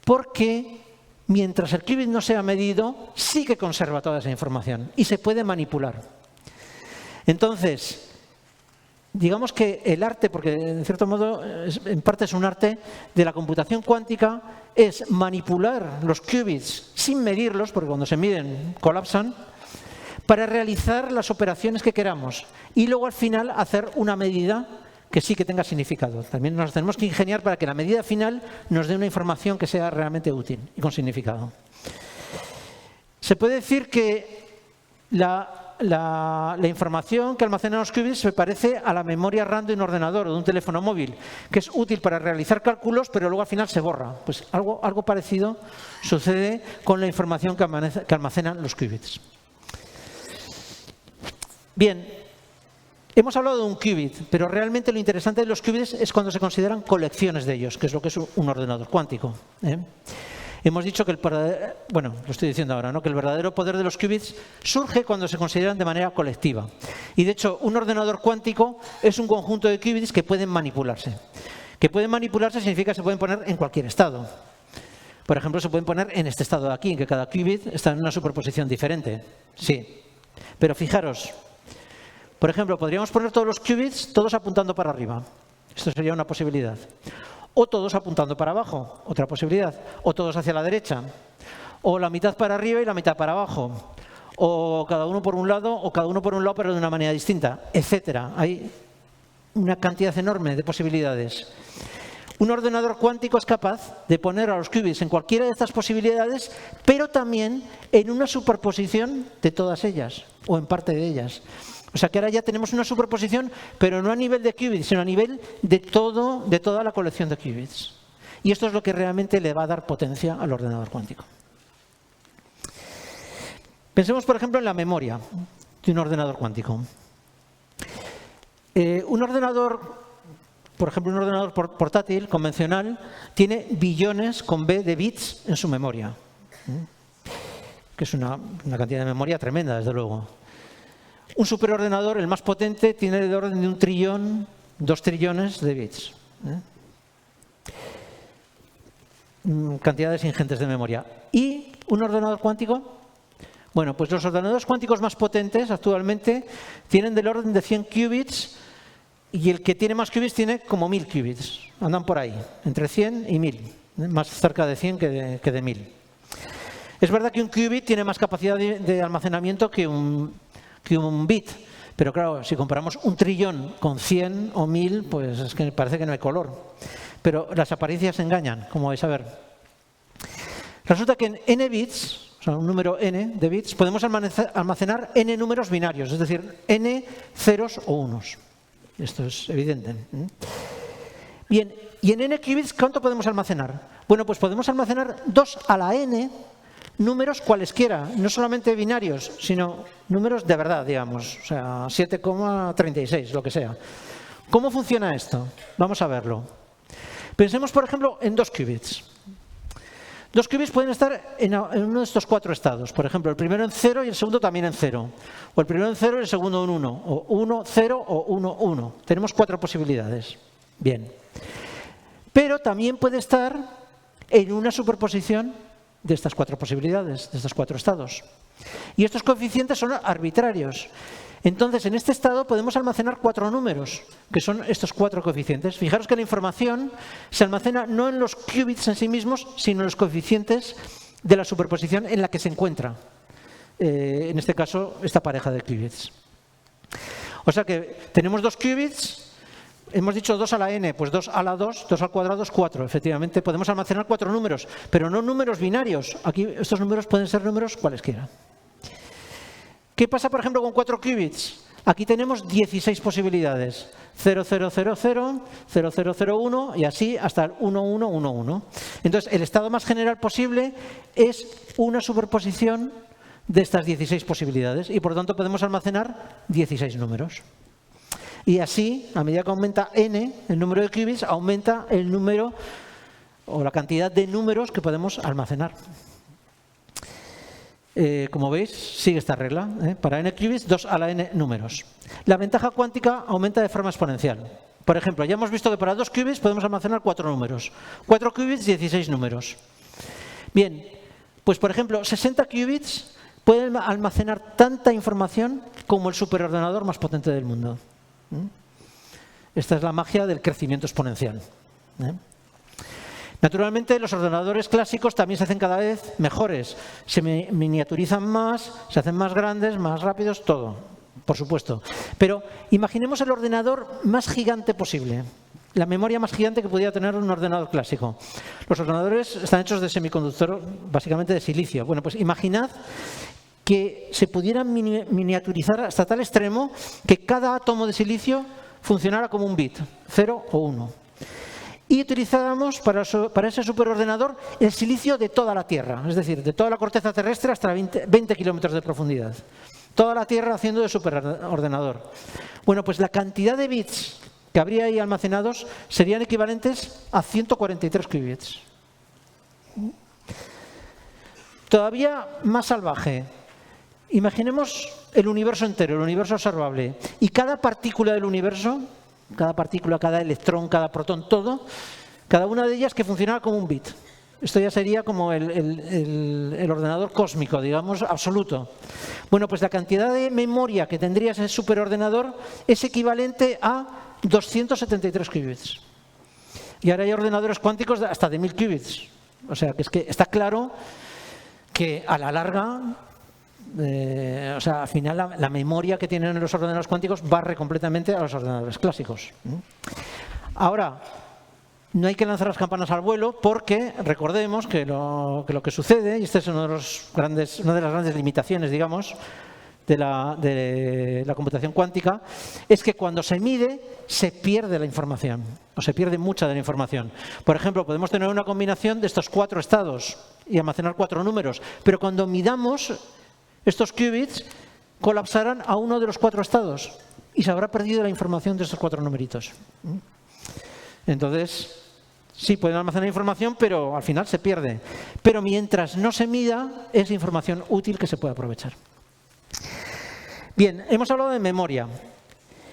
Porque mientras el qubit no sea medido, sí que conserva toda esa información y se puede manipular. Entonces, digamos que el arte, porque en cierto modo en parte es un arte de la computación cuántica, es manipular los qubits sin medirlos, porque cuando se miden colapsan, para realizar las operaciones que queramos y luego al final hacer una medida que sí que tenga significado. También nos tenemos que ingeniar para que la medida final nos dé una información que sea realmente útil y con significado. Se puede decir que la información que almacenan los qubits se parece a la memoria RAM de un ordenador o de un teléfono móvil, que es útil para realizar cálculos, pero luego al final se borra. Pues algo parecido sucede con la información que almacenan los qubits. Bien, hemos hablado de un qubit, pero realmente lo interesante de los qubits es cuando se consideran colecciones de ellos, que es lo que es un ordenador cuántico. Hemos dicho que lo estoy diciendo ahora, ¿no? Que el verdadero poder de los qubits surge cuando se consideran de manera colectiva. Y de hecho, un ordenador cuántico es un conjunto de qubits que pueden manipularse. Que pueden manipularse significa que se pueden poner en cualquier estado. Por ejemplo, se pueden poner en este estado de aquí, en que cada qubit está en una superposición diferente. Sí. Pero fijaros, por ejemplo, podríamos poner todos los qubits todos apuntando para arriba. Esto sería una posibilidad. O todos apuntando para abajo, otra posibilidad. O todos hacia la derecha. O la mitad para arriba y la mitad para abajo. O cada uno por un lado, o cada uno por un lado, pero de una manera distinta, etcétera. Hay una cantidad enorme de posibilidades. Un ordenador cuántico es capaz de poner a los qubits en cualquiera de estas posibilidades, pero también en una superposición de todas ellas, o en parte de ellas. O sea que ahora ya tenemos una superposición, pero no a nivel de qubits, sino a nivel de toda la colección de qubits. Y esto es lo que realmente le va a dar potencia al ordenador cuántico. Pensemos, por ejemplo, en la memoria de un ordenador cuántico. Un ordenador, por ejemplo, un ordenador portátil convencional, tiene billones con B de bits en su memoria, que es una cantidad de memoria tremenda, desde luego. Un superordenador, el más potente, tiene del orden de 1 trillón, 2 trillones de bits. Cantidades ingentes de memoria. ¿Y un ordenador cuántico? Bueno, pues los ordenadores cuánticos más potentes actualmente tienen del orden de 100 qubits y el que tiene más qubits tiene como 1000 qubits. Andan por ahí, entre 100 y 1000, más cerca de 100 que de 1000. Es verdad que un qubit tiene más capacidad de almacenamiento que un bit, pero claro, si comparamos 1 trillón con 100 o 1000, pues es que parece que no hay color. Pero las apariencias engañan, como vais a ver. Resulta que en n bits, o sea, un número n de bits, podemos almacenar n números binarios, es decir, n ceros o unos. Esto es evidente. Bien, y en n qubits, ¿cuánto podemos almacenar? Bueno, pues podemos almacenar 2 a la n números cualesquiera, no solamente binarios, sino números de verdad, digamos, o sea, 7,36, lo que sea. ¿Cómo funciona esto? Vamos a verlo. Pensemos, por ejemplo, en 2 qubits. 2 qubits pueden estar en uno de estos 4 estados. Por ejemplo, el primero en 0 y el segundo también en 0. O el primero en 0 y el segundo en 1. O 1, 0 o 1, 1. Tenemos 4 posibilidades. Bien. Pero también puede estar en una superposición de estas 4 posibilidades, de estos 4 estados. Y estos coeficientes son arbitrarios. Entonces, en este estado podemos almacenar 4 números, que son estos 4 coeficientes. Fijaros que la información se almacena no en los qubits en sí mismos, sino en los coeficientes de la superposición en la que se encuentra, en este caso, esta pareja de qubits. O sea que tenemos 2 qubits, hemos dicho 2 a la n, pues 2 a la 2, 2 al cuadrado es 4. Efectivamente, podemos almacenar 4 números, pero no números binarios. Aquí estos números pueden ser números cualesquiera. ¿Qué pasa, por ejemplo, con 4 qubits? Aquí tenemos 16 posibilidades. 0000, 0001 y así hasta el 1111. Entonces, el estado más general posible es una superposición de estas 16 posibilidades y, por lo tanto, podemos almacenar 16 números. Y así, a medida que aumenta n, el número de qubits, aumenta el número o la cantidad de números que podemos almacenar. Como veis, sigue esta regla. Para n qubits, 2 a la n números. La ventaja cuántica aumenta de forma exponencial. Por ejemplo, ya hemos visto que para 2 qubits podemos almacenar 4 números. 4 qubits, 16 números. Bien, pues por ejemplo, 60 qubits pueden almacenar tanta información como el superordenador más potente del mundo. Esta es la magia del crecimiento exponencial. Naturalmente, los ordenadores clásicos también se hacen cada vez mejores. Se miniaturizan más, se hacen más grandes, más rápidos, todo, por supuesto. Pero imaginemos el ordenador más gigante posible, la memoria más gigante que pudiera tener un ordenador clásico. Los ordenadores están hechos de semiconductor, básicamente de silicio. Bueno, pues imaginad que se pudieran miniaturizar hasta tal extremo que cada átomo de silicio funcionara como un bit, 0 o 1. Y utilizáramos para ese superordenador el silicio de toda la Tierra, es decir, de toda la corteza terrestre hasta 20 kilómetros de profundidad. Toda la Tierra haciendo de superordenador. Bueno, pues la cantidad de bits que habría ahí almacenados serían equivalentes a 143 qubits. Todavía más salvaje. Imaginemos el universo entero, el universo observable, y cada partícula del universo, cada partícula, cada electrón, cada protón, todo, cada una de ellas que funcionara como un bit. Esto ya sería como el ordenador cósmico, digamos, absoluto. Bueno, pues la cantidad de memoria que tendría ese superordenador es equivalente a 273 qubits. Y ahora hay ordenadores cuánticos hasta de 1000 qubits. O sea, que es que está claro que a la larga, o sea, al final la memoria que tienen los ordenadores cuánticos barre completamente a los ordenadores clásicos. Ahora, no hay que lanzar las campanas al vuelo porque recordemos que lo que sucede, y esta es una de las grandes limitaciones, digamos, de la computación cuántica, es que cuando se mide se pierde la información, o se pierde mucha de la información. Por ejemplo, podemos tener una combinación de estos 4 estados y almacenar 4 números, pero cuando midamos estos qubits colapsarán a uno de los 4 estados y se habrá perdido la información de estos 4 numeritos. Entonces, sí, pueden almacenar información, pero al final se pierde. Pero mientras no se mida, es información útil que se puede aprovechar. Bien, hemos hablado de memoria,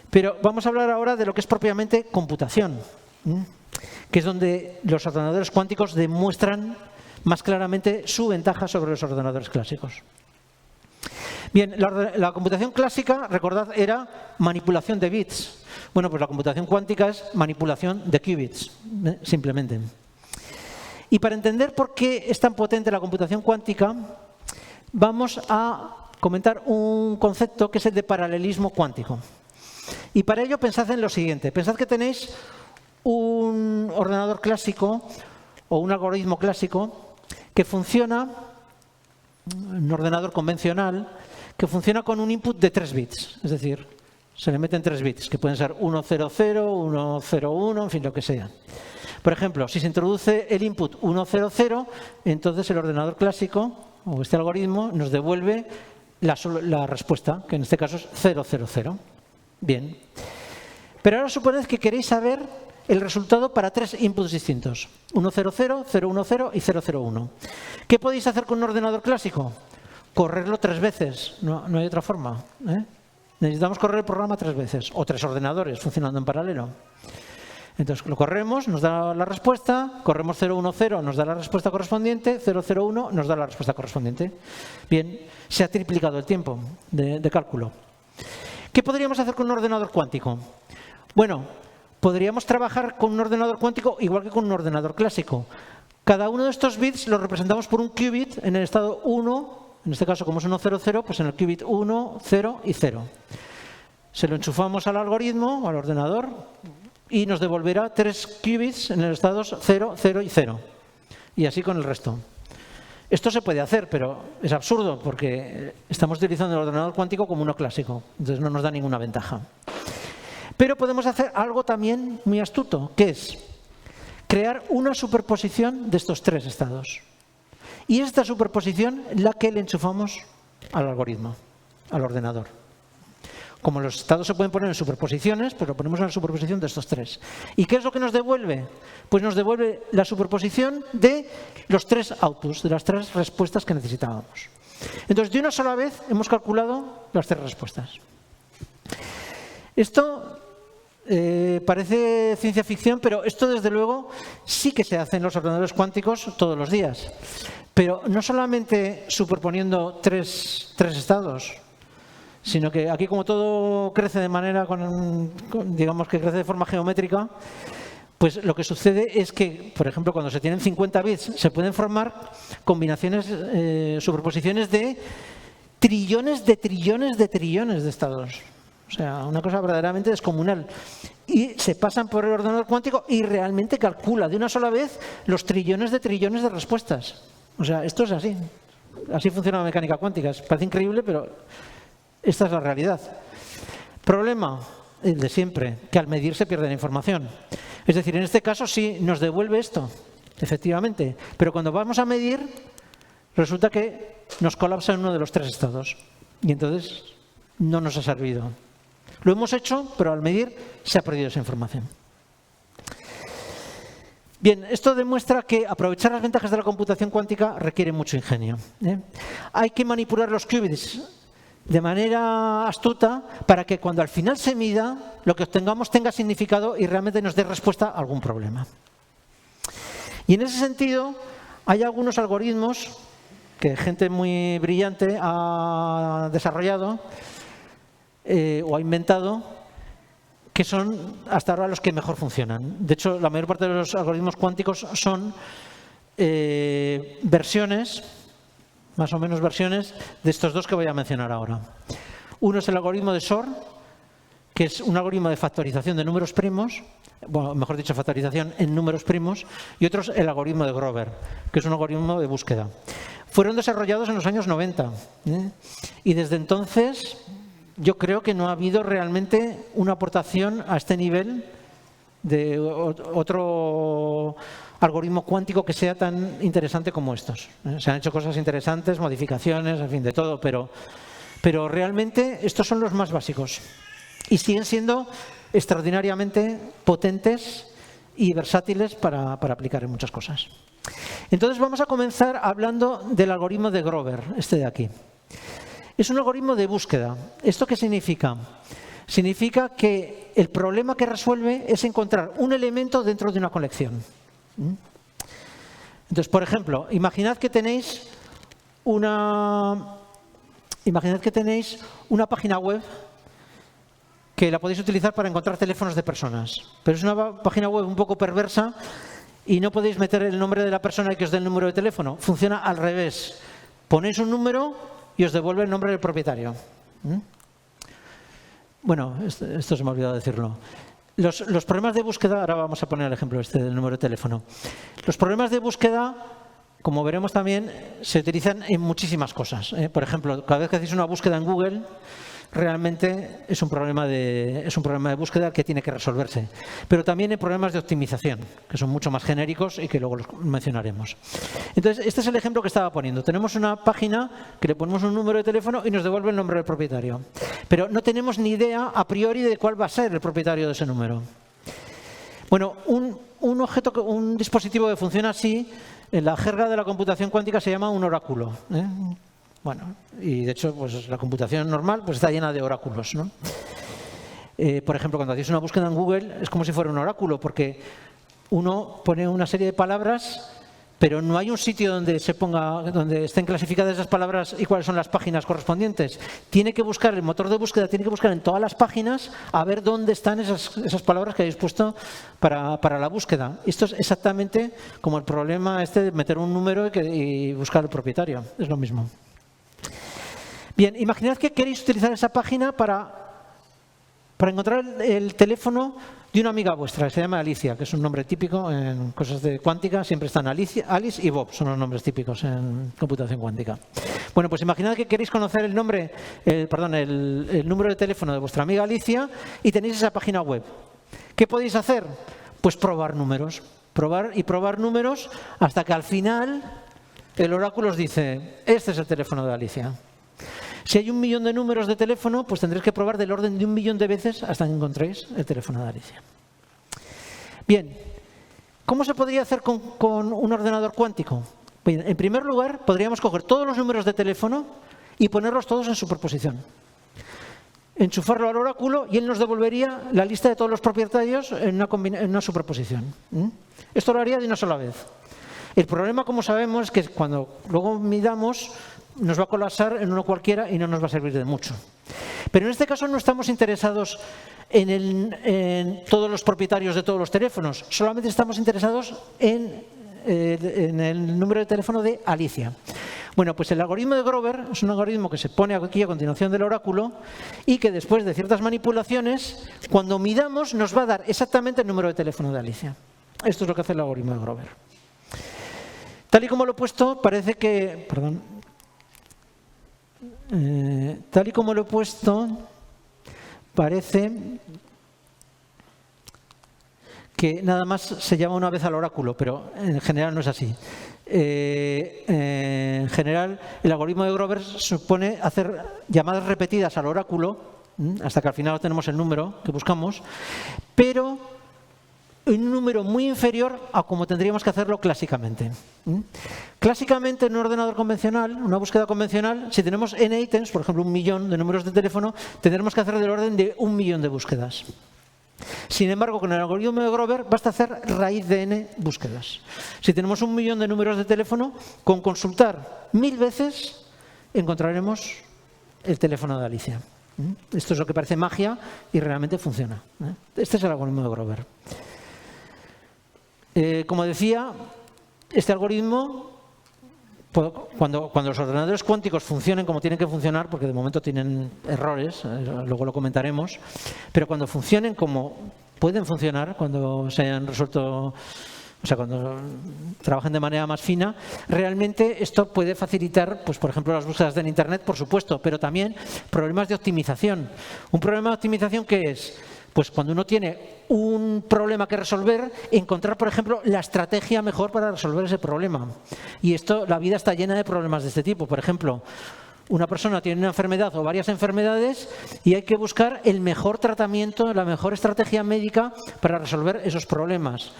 pero vamos a hablar ahora de lo que es propiamente computación, que es donde los ordenadores cuánticos demuestran más claramente su ventaja sobre los ordenadores clásicos. Bien, la computación clásica, recordad, era manipulación de bits. Bueno, pues la computación cuántica es manipulación de qubits, simplemente. Y para entender por qué es tan potente la computación cuántica, vamos a comentar un concepto que es el de paralelismo cuántico. Y para ello pensad en lo siguiente. Pensad que tenéis un ordenador clásico o un algoritmo clásico que funciona, un ordenador convencional, que funciona con un input de 3 bits. Es decir, se le meten 3 bits, que pueden ser 100, 101, en fin, lo que sea. Por ejemplo, si se introduce el input 100, entonces el ordenador clásico, o este algoritmo, nos devuelve la respuesta, que en este caso es 000. Bien. Pero ahora suponed que queréis saber el resultado para 3 inputs distintos. 100, 010 y 001. ¿Qué podéis hacer con un ordenador clásico? Correrlo 3 veces. No hay otra forma. Necesitamos correr el programa 3 veces. O 3 ordenadores funcionando en paralelo. Entonces lo corremos, nos da la respuesta, corremos 010, nos da la respuesta correspondiente, 001 nos da la respuesta correspondiente. Bien, se ha triplicado el tiempo de cálculo. ¿Qué podríamos hacer con un ordenador cuántico? Bueno, podríamos trabajar con un ordenador cuántico igual que con un ordenador clásico. Cada uno de estos bits los representamos por un qubit en el estado 1, en este caso como es 100, pues en el qubit 1, 0 y 0. Se lo enchufamos al algoritmo, al ordenador, y nos devolverá 3 qubits en los estados 0, 0 y 0. Y así con el resto. Esto se puede hacer, pero es absurdo porque estamos utilizando el ordenador cuántico como uno clásico. Entonces no nos da ninguna ventaja. Pero podemos hacer algo también muy astuto, que es crear una superposición de estos 3 estados. Y esta superposición es la que le enchufamos al algoritmo, al ordenador. Como los estados se pueden poner en superposiciones, pues lo ponemos en la superposición de estos 3. ¿Y qué es lo que nos devuelve? Pues nos devuelve la superposición de los 3 outputs, de las 3 respuestas que necesitábamos. Entonces, de una sola vez hemos calculado las 3 respuestas. Esto parece ciencia ficción, pero esto desde luego sí que se hace en los ordenadores cuánticos todos los días. Pero no solamente superponiendo 3 estados, sino que aquí como todo crece de manera, digamos que crece de forma geométrica, pues lo que sucede es que, por ejemplo, cuando se tienen 50 bits, se pueden formar combinaciones, superposiciones de trillones de trillones de trillones de estados. O sea, una cosa verdaderamente descomunal. Y se pasan por el ordenador cuántico y realmente calcula de una sola vez los trillones de respuestas. O sea, esto es así. Así funciona la mecánica cuántica. Parece increíble, pero esta es la realidad. Problema, el de siempre, que al medir se pierde la información. Es decir, en este caso sí nos devuelve esto, efectivamente. Pero cuando vamos a medir, resulta que nos colapsa en uno de los 3 estados. Y entonces no nos ha servido. Lo hemos hecho, pero al medir se ha perdido esa información. Bien, esto demuestra que aprovechar las ventajas de la computación cuántica requiere mucho ingenio. Hay que manipular los qubits de manera astuta para que cuando al final se mida, lo que obtengamos tenga significado y realmente nos dé respuesta a algún problema. Y en ese sentido, hay algunos algoritmos que gente muy brillante ha desarrollado o ha inventado, que son hasta ahora los que mejor funcionan. De hecho, la mayor parte de los algoritmos cuánticos son versiones, más o menos versiones, de estos 2 que voy a mencionar ahora. Uno es el algoritmo de Shor, que es un algoritmo de factorización de números primos, bueno, mejor dicho, factorización en números primos, y otro es el algoritmo de Grover, que es un algoritmo de búsqueda. Fueron desarrollados en los años 90, y desde entonces yo creo que no ha habido realmente una aportación a este nivel de otro algoritmo cuántico que sea tan interesante como estos. Se han hecho cosas interesantes, modificaciones, en fin, de todo, pero realmente estos son los más básicos y siguen siendo extraordinariamente potentes y versátiles para aplicar en muchas cosas. Entonces vamos a comenzar hablando del algoritmo de Grover, este de aquí. Es un algoritmo de búsqueda. ¿Esto qué significa? Significa que el problema que resuelve es encontrar un elemento dentro de una colección. Entonces, por ejemplo, imaginad que tenéis una página web que la podéis utilizar para encontrar teléfonos de personas. Pero es una página web un poco perversa y no podéis meter el nombre de la persona y que os dé el número de teléfono. Funciona al revés. Ponéis un número y os devuelve el nombre del propietario. Bueno, esto se me ha olvidado decirlo. Los problemas de búsqueda, ahora vamos a poner el ejemplo este del número de teléfono. Los problemas de búsqueda, como veremos también, se utilizan en muchísimas cosas. Por ejemplo, cada vez que hacéis una búsqueda en Google, realmente es un problema de búsqueda que tiene que resolverse. Pero también hay problemas de optimización, que son mucho más genéricos y que luego los mencionaremos. Entonces, este es el ejemplo que estaba poniendo. Tenemos una página que le ponemos un número de teléfono y nos devuelve el nombre del propietario. Pero no tenemos ni idea a priori de cuál va a ser el propietario de ese número. Bueno, un dispositivo que funciona así, en la jerga de la computación cuántica se llama un oráculo, ¿eh? Bueno, y de hecho, pues la computación normal pues está llena de oráculos, ¿no? Por ejemplo, cuando hacéis una búsqueda en Google es como si fuera un oráculo, porque uno pone una serie de palabras, pero no hay un sitio donde donde estén clasificadas esas palabras y cuáles son las páginas correspondientes. Tiene que buscar, el motor de búsqueda tiene que buscar en todas las páginas a ver dónde están esas palabras que habéis puesto para la búsqueda. Esto es exactamente como el problema de meter un número y buscar el propietario. Es lo mismo. Bien, imaginad que queréis utilizar esa página para encontrar el teléfono de una amiga vuestra, que se llama Alicia, que es un nombre típico en cosas de cuántica, siempre están Alice y Bob, son los nombres típicos en computación cuántica. Bueno, pues imaginad que queréis conocer el número de teléfono de vuestra amiga Alicia y tenéis esa página web. ¿Qué podéis hacer? Pues probar números, probar números hasta que al final el oráculo os dice, este es el teléfono de Alicia. Si hay 1 millón de números de teléfono, pues tendréis que probar del orden de 1 millón de veces hasta que encontréis el teléfono de Alicia. Bien, ¿cómo se podría hacer con un ordenador cuántico? Bien, en primer lugar, podríamos coger todos los números de teléfono y ponerlos todos en superposición. Enchufarlo al oráculo y él nos devolvería la lista de todos los propietarios en una superposición. Esto lo haría de una sola vez. El problema, como sabemos, es que cuando luego midamos nos va a colapsar en uno cualquiera y no nos va a servir de mucho. Pero en este caso no estamos interesados en todos los propietarios de todos los teléfonos, solamente estamos interesados en el número de teléfono de Alicia. Bueno, pues el algoritmo de Grover es un algoritmo que se pone aquí a continuación del oráculo y que después de ciertas manipulaciones, cuando midamos nos va a dar exactamente el número de teléfono de Alicia. Esto es lo que hace el algoritmo de Grover. Tal y como lo he puesto, parece que... tal y como lo he puesto, parece que nada más se llama una vez al oráculo, pero en general no es así. En general, el algoritmo de Grover supone hacer llamadas repetidas al oráculo, hasta que al final tenemos el número que buscamos, pero un número muy inferior a como tendríamos que hacerlo clásicamente. Clásicamente, en un ordenador convencional, una búsqueda convencional, si tenemos n ítems, por ejemplo 1 millón de números de teléfono, tendremos que hacer del orden de 1 millón de búsquedas. Sin embargo, con el algoritmo de Grover basta hacer raíz de n búsquedas. Si tenemos 1 millón de números de teléfono, con consultar 1000 veces encontraremos el teléfono de Alicia. Esto es lo que parece magia y realmente funciona. Este es el algoritmo de Grover. Como decía, este algoritmo, cuando los ordenadores cuánticos funcionen como tienen que funcionar, porque de momento tienen errores, luego lo comentaremos, pero cuando funcionen como pueden funcionar, cuando se hayan resuelto, o sea, cuando trabajen de manera más fina, realmente esto puede facilitar, pues, por ejemplo, las búsquedas en Internet, por supuesto, pero también problemas de optimización. ¿Un problema de optimización qué es? Pues cuando uno tiene un problema que resolver, encontrar, por ejemplo, la estrategia mejor para resolver ese problema. Y la vida está llena de problemas de este tipo. Por ejemplo, una persona tiene una enfermedad o varias enfermedades y hay que buscar el mejor tratamiento, la mejor estrategia médica para resolver esos problemas.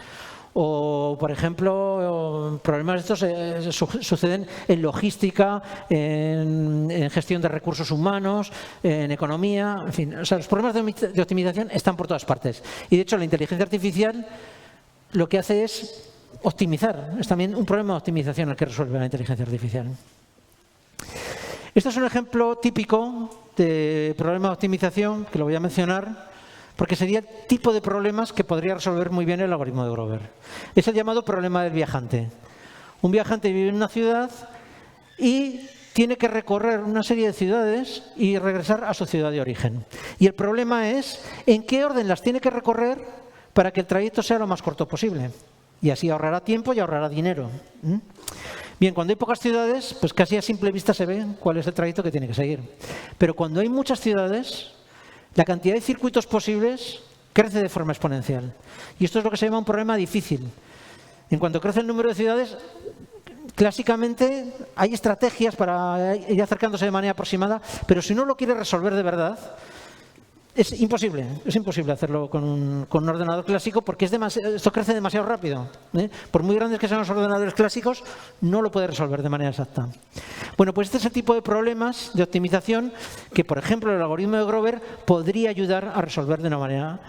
O, por ejemplo, problemas de estos suceden en logística, en gestión de recursos humanos, en economía, en fin. O sea, los problemas de optimización están por todas partes. Y, de hecho, la inteligencia artificial lo que hace es optimizar. Es también un problema de optimización el que resuelve la inteligencia artificial. Este es un ejemplo típico de problema de optimización, que lo voy a mencionar, porque sería el tipo de problemas que podría resolver muy bien el algoritmo de Grover. Es el llamado problema del viajante. Un viajante vive en una ciudad y tiene que recorrer una serie de ciudades y regresar a su ciudad de origen. Y el problema es en qué orden las tiene que recorrer para que el trayecto sea lo más corto posible. Y así ahorrará tiempo y ahorrará dinero. Bien, cuando hay pocas ciudades, pues casi a simple vista se ve cuál es el trayecto que tiene que seguir. Pero cuando hay muchas ciudades, la cantidad de circuitos posibles crece de forma exponencial. Y esto es lo que se llama un problema difícil. En cuanto crece el número de ciudades, clásicamente hay estrategias para ir acercándose de manera aproximada, pero si uno lo quiere resolver de verdad, Es imposible hacerlo con un ordenador clásico porque esto crece demasiado rápido. Por muy grandes que sean los ordenadores clásicos, no lo puede resolver de manera exacta. Bueno, pues este es el tipo de problemas de optimización que, por ejemplo, el algoritmo de Grover podría ayudar a resolver de una manera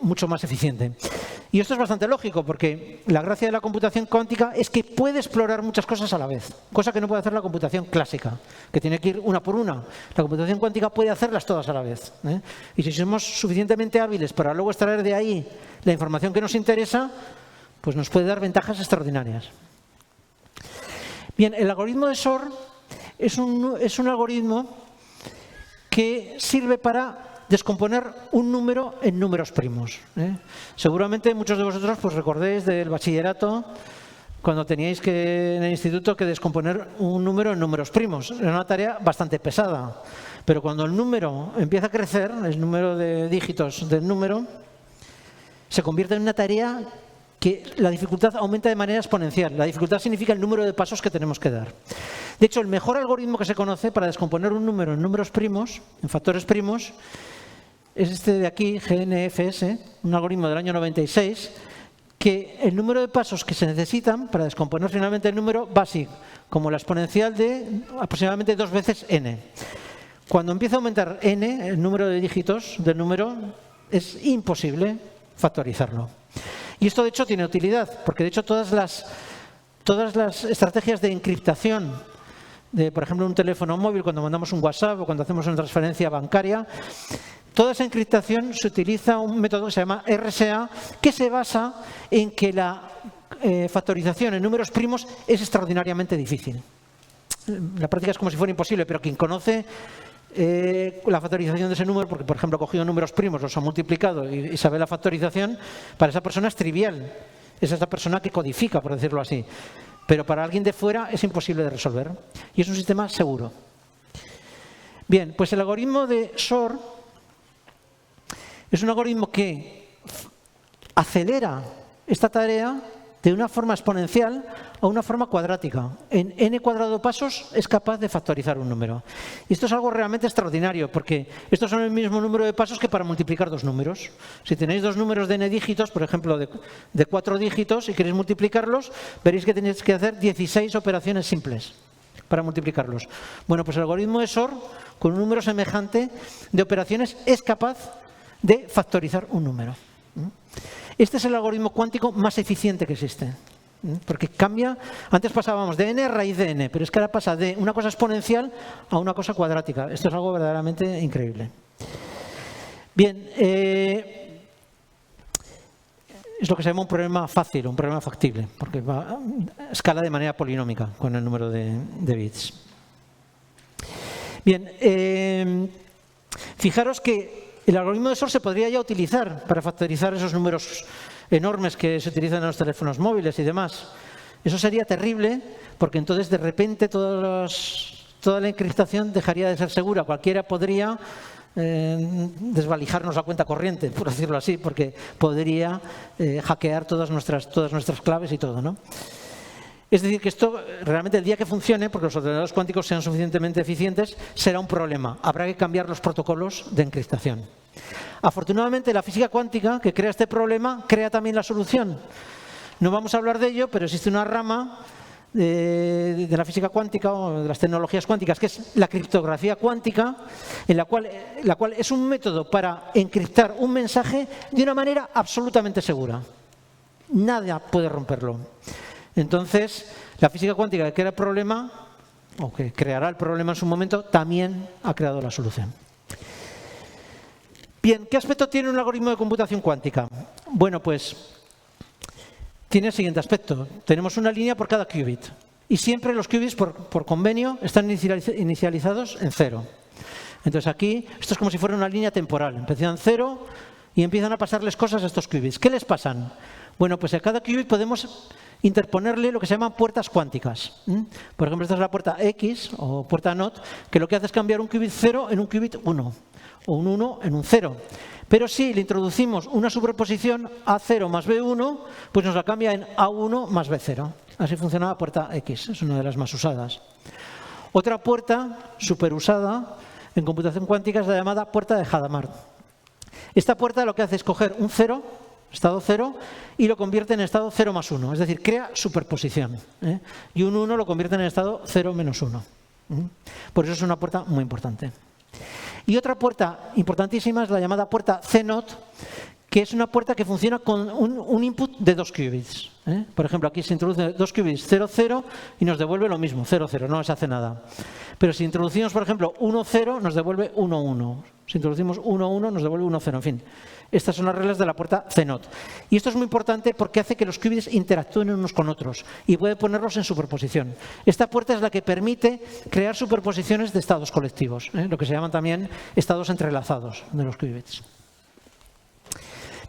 mucho más eficiente. Y esto es bastante lógico porque la gracia de la computación cuántica es que puede explorar muchas cosas a la vez, cosa que no puede hacer la computación clásica, que tiene que ir una por una. La computación cuántica puede hacerlas todas a la vez. Y si somos suficientemente hábiles para luego extraer de ahí la información que nos interesa, pues nos puede dar ventajas extraordinarias. Bien, el algoritmo de Shor es un algoritmo que sirve para descomponer un número en números primos. Seguramente muchos de vosotros pues recordéis del bachillerato cuando teníais en el instituto que descomponer un número en números primos. Era una tarea bastante pesada, pero cuando el número empieza a crecer, el número de dígitos del número, se convierte en una tarea que la dificultad aumenta de manera exponencial. La dificultad significa el número de pasos que tenemos que dar. De hecho, el mejor algoritmo que se conoce para descomponer un número en números primos, en factores primos, es este de aquí, GNFS, un algoritmo del año 96, que el número de pasos que se necesitan para descomponer finalmente el número va así, como la exponencial de aproximadamente 2 veces n. Cuando empieza a aumentar n, el número de dígitos del número, es imposible factorizarlo. Y esto, de hecho, tiene utilidad, porque, de hecho, todas las estrategias de encriptación de, por ejemplo, un teléfono móvil, cuando mandamos un WhatsApp o cuando hacemos una transferencia bancaria, toda esa encriptación se utiliza un método que se llama RSA, que se basa en que la factorización en números primos es extraordinariamente difícil. La práctica es como si fuera imposible, pero quien conoce la factorización de ese número, porque, por ejemplo, ha cogido números primos, los ha multiplicado y sabe la factorización, para esa persona es trivial. Es esa persona que codifica, por decirlo así. Pero para alguien de fuera es imposible de resolver. Y es un sistema seguro. Bien, pues el algoritmo de Shor es un algoritmo que acelera esta tarea de una forma exponencial a una forma cuadrática. En n cuadrado pasos es capaz de factorizar un número. Y esto es algo realmente extraordinario, porque estos son el mismo número de pasos que para multiplicar dos números. Si tenéis dos números de n dígitos, por ejemplo, de 4 dígitos, y queréis multiplicarlos, veréis que tenéis que hacer 16 operaciones simples para multiplicarlos. Bueno, pues el algoritmo de Shor, con un número semejante de operaciones, es capaz de factorizar un número. Este es el algoritmo cuántico más eficiente que existe, porque cambia. Antes pasábamos de n a raíz de n, pero es que ahora pasa de una cosa exponencial a una cosa cuadrática. Esto es algo verdaderamente increíble. Bien, es lo que se llama un problema fácil, un problema factible, porque escala de manera polinómica con el número de bits. Bien, fijaros que el algoritmo de Shor se podría ya utilizar para factorizar esos números enormes que se utilizan en los teléfonos móviles y demás. Eso sería terrible, porque entonces de repente toda la encriptación dejaría de ser segura. Cualquiera podría desvalijarnos la cuenta corriente, por decirlo así, porque podría hackear todas nuestras claves y todo, ¿no? Es decir, que esto realmente el día que funcione, porque los ordenadores cuánticos sean suficientemente eficientes, será un problema. Habrá que cambiar los protocolos de encriptación. Afortunadamente, la física cuántica, que crea este problema, crea también la solución. No vamos a hablar de ello, pero existe una rama de la física cuántica o de las tecnologías cuánticas, que es la criptografía cuántica, en la cual es un método para encriptar un mensaje de una manera absolutamente segura. Nada puede romperlo. Entonces, la física cuántica que crea el problema, o que creará el problema en su momento, también ha creado la solución. Bien, ¿qué aspecto tiene un algoritmo de computación cuántica? Bueno, pues tiene el siguiente aspecto. Tenemos una línea por cada qubit. Y siempre los qubits, por convenio, están inicializados en 0. Entonces aquí, esto es como si fuera una línea temporal. Empiezan en 0 y empiezan a pasarles cosas a estos qubits. ¿Qué les pasan? Bueno, pues a cada qubit podemos interponerle lo que se llaman puertas cuánticas. Por ejemplo, esta es la puerta X o puerta NOT, que lo que hace es cambiar un qubit 0 en un qubit 1 o un 1 en un 0. Pero si le introducimos una superposición A0 más B1, pues nos la cambia en A1 más B0. Así funciona la puerta X, es una de las más usadas. Otra puerta superusada en computación cuántica es la llamada puerta de Hadamard. Esta puerta lo que hace es coger un 0, estado 0, y lo convierte en estado 0 más 1, es decir, crea superposición. Y un 1 lo convierte en estado 0 menos 1. Por eso es una puerta muy importante. Y otra puerta importantísima es la llamada puerta CNOT, que es una puerta que funciona con un input de 2 qubits. Por ejemplo, aquí se introduce 2 qubits 0, 0 y nos devuelve lo mismo, 0, 0, no se hace nada. Pero si introducimos, por ejemplo, 1, 0, nos devuelve 1, 1. Si introducimos 1, 1, nos devuelve 1, 0, en fin. Estas son las reglas de la puerta CNOT. Y esto es muy importante porque hace que los qubits interactúen unos con otros y puede ponerlos en superposición. Esta puerta es la que permite crear superposiciones de estados colectivos, lo que se llaman también estados entrelazados de los qubits.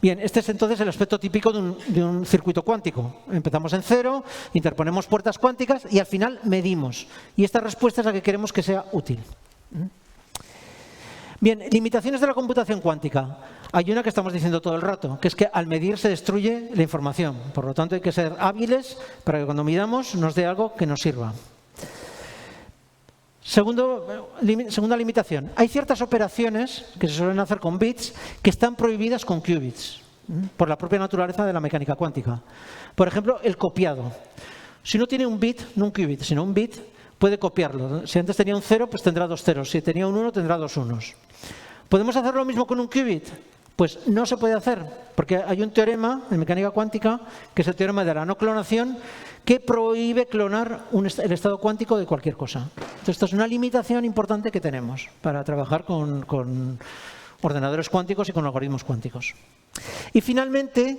Bien, este es entonces el aspecto típico de un circuito cuántico. Empezamos en 0, interponemos puertas cuánticas y al final medimos. Y esta respuesta es la que queremos que sea útil. Bien, limitaciones de la computación cuántica. Hay una que estamos diciendo todo el rato, que es que al medir se destruye la información. Por lo tanto, hay que ser hábiles para que cuando midamos nos dé algo que nos sirva. Segunda limitación. Hay ciertas operaciones que se suelen hacer con bits que están prohibidas con qubits, por la propia naturaleza de la mecánica cuántica. Por ejemplo, el copiado. Si no tiene un bit, no un qubit, sino un bit, puede copiarlo. Si antes tenía un 0, pues tendrá 2 ceros. Si tenía un 1, tendrá 2 unos. ¿Podemos hacer lo mismo con un qubit? Pues no se puede hacer, porque hay un teorema en mecánica cuántica, que es el teorema de la no clonación, que prohíbe clonar el estado cuántico de cualquier cosa. Entonces, esto es una limitación importante que tenemos para trabajar con ordenadores cuánticos y con algoritmos cuánticos. Y finalmente,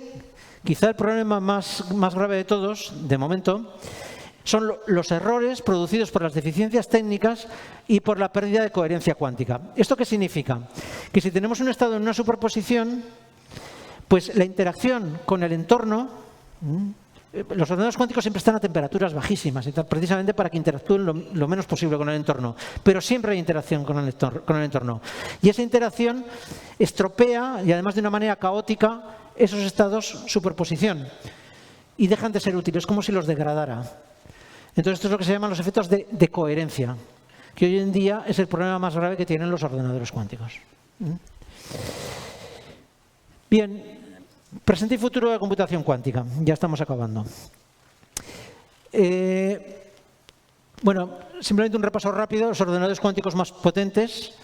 quizá el problema más grave de todos, de momento, son los errores producidos por las deficiencias técnicas y por la pérdida de coherencia cuántica. ¿Esto qué significa? Que si tenemos un estado en una superposición, pues la interacción con el entorno, los ordenadores cuánticos siempre están a temperaturas bajísimas, precisamente para que interactúen lo menos posible con el entorno, pero siempre hay interacción con el entorno. Y esa interacción estropea, y además de una manera caótica, esos estados superposición y dejan de ser útiles, como si los degradara. Entonces, esto es lo que se llaman los efectos de coherencia, que hoy en día es el problema más grave que tienen los ordenadores cuánticos. Bien, presente y futuro de la computación cuántica. Ya estamos acabando. Bueno, simplemente un repaso rápido. Los ordenadores cuánticos más potentes.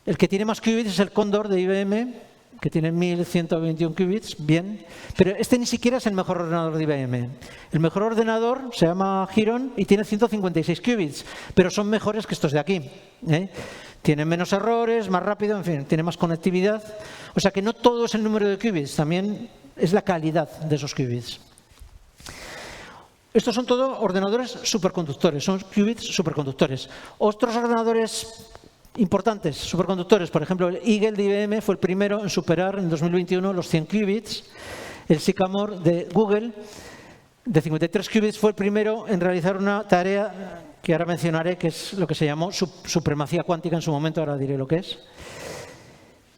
El que tiene más qubits es el Cóndor de IBM, que tiene 1121 qubits, bien. Pero este ni siquiera es el mejor ordenador de IBM. El mejor ordenador se llama Heron y tiene 156 qubits, pero son mejores que estos de aquí. Tienen menos errores, más rápido, en fin, tiene más conectividad. O sea que no todo es el número de qubits, también es la calidad de esos qubits. Estos son todos ordenadores superconductores, son qubits superconductores. Otros ordenadores importantes, superconductores, por ejemplo, el Eagle de IBM fue el primero en superar en 2021 los 100 qubits. El Sycamore de Google, de 53 qubits, fue el primero en realizar una tarea que ahora mencionaré, que es lo que se llamó supremacía cuántica en su momento, ahora diré lo que es.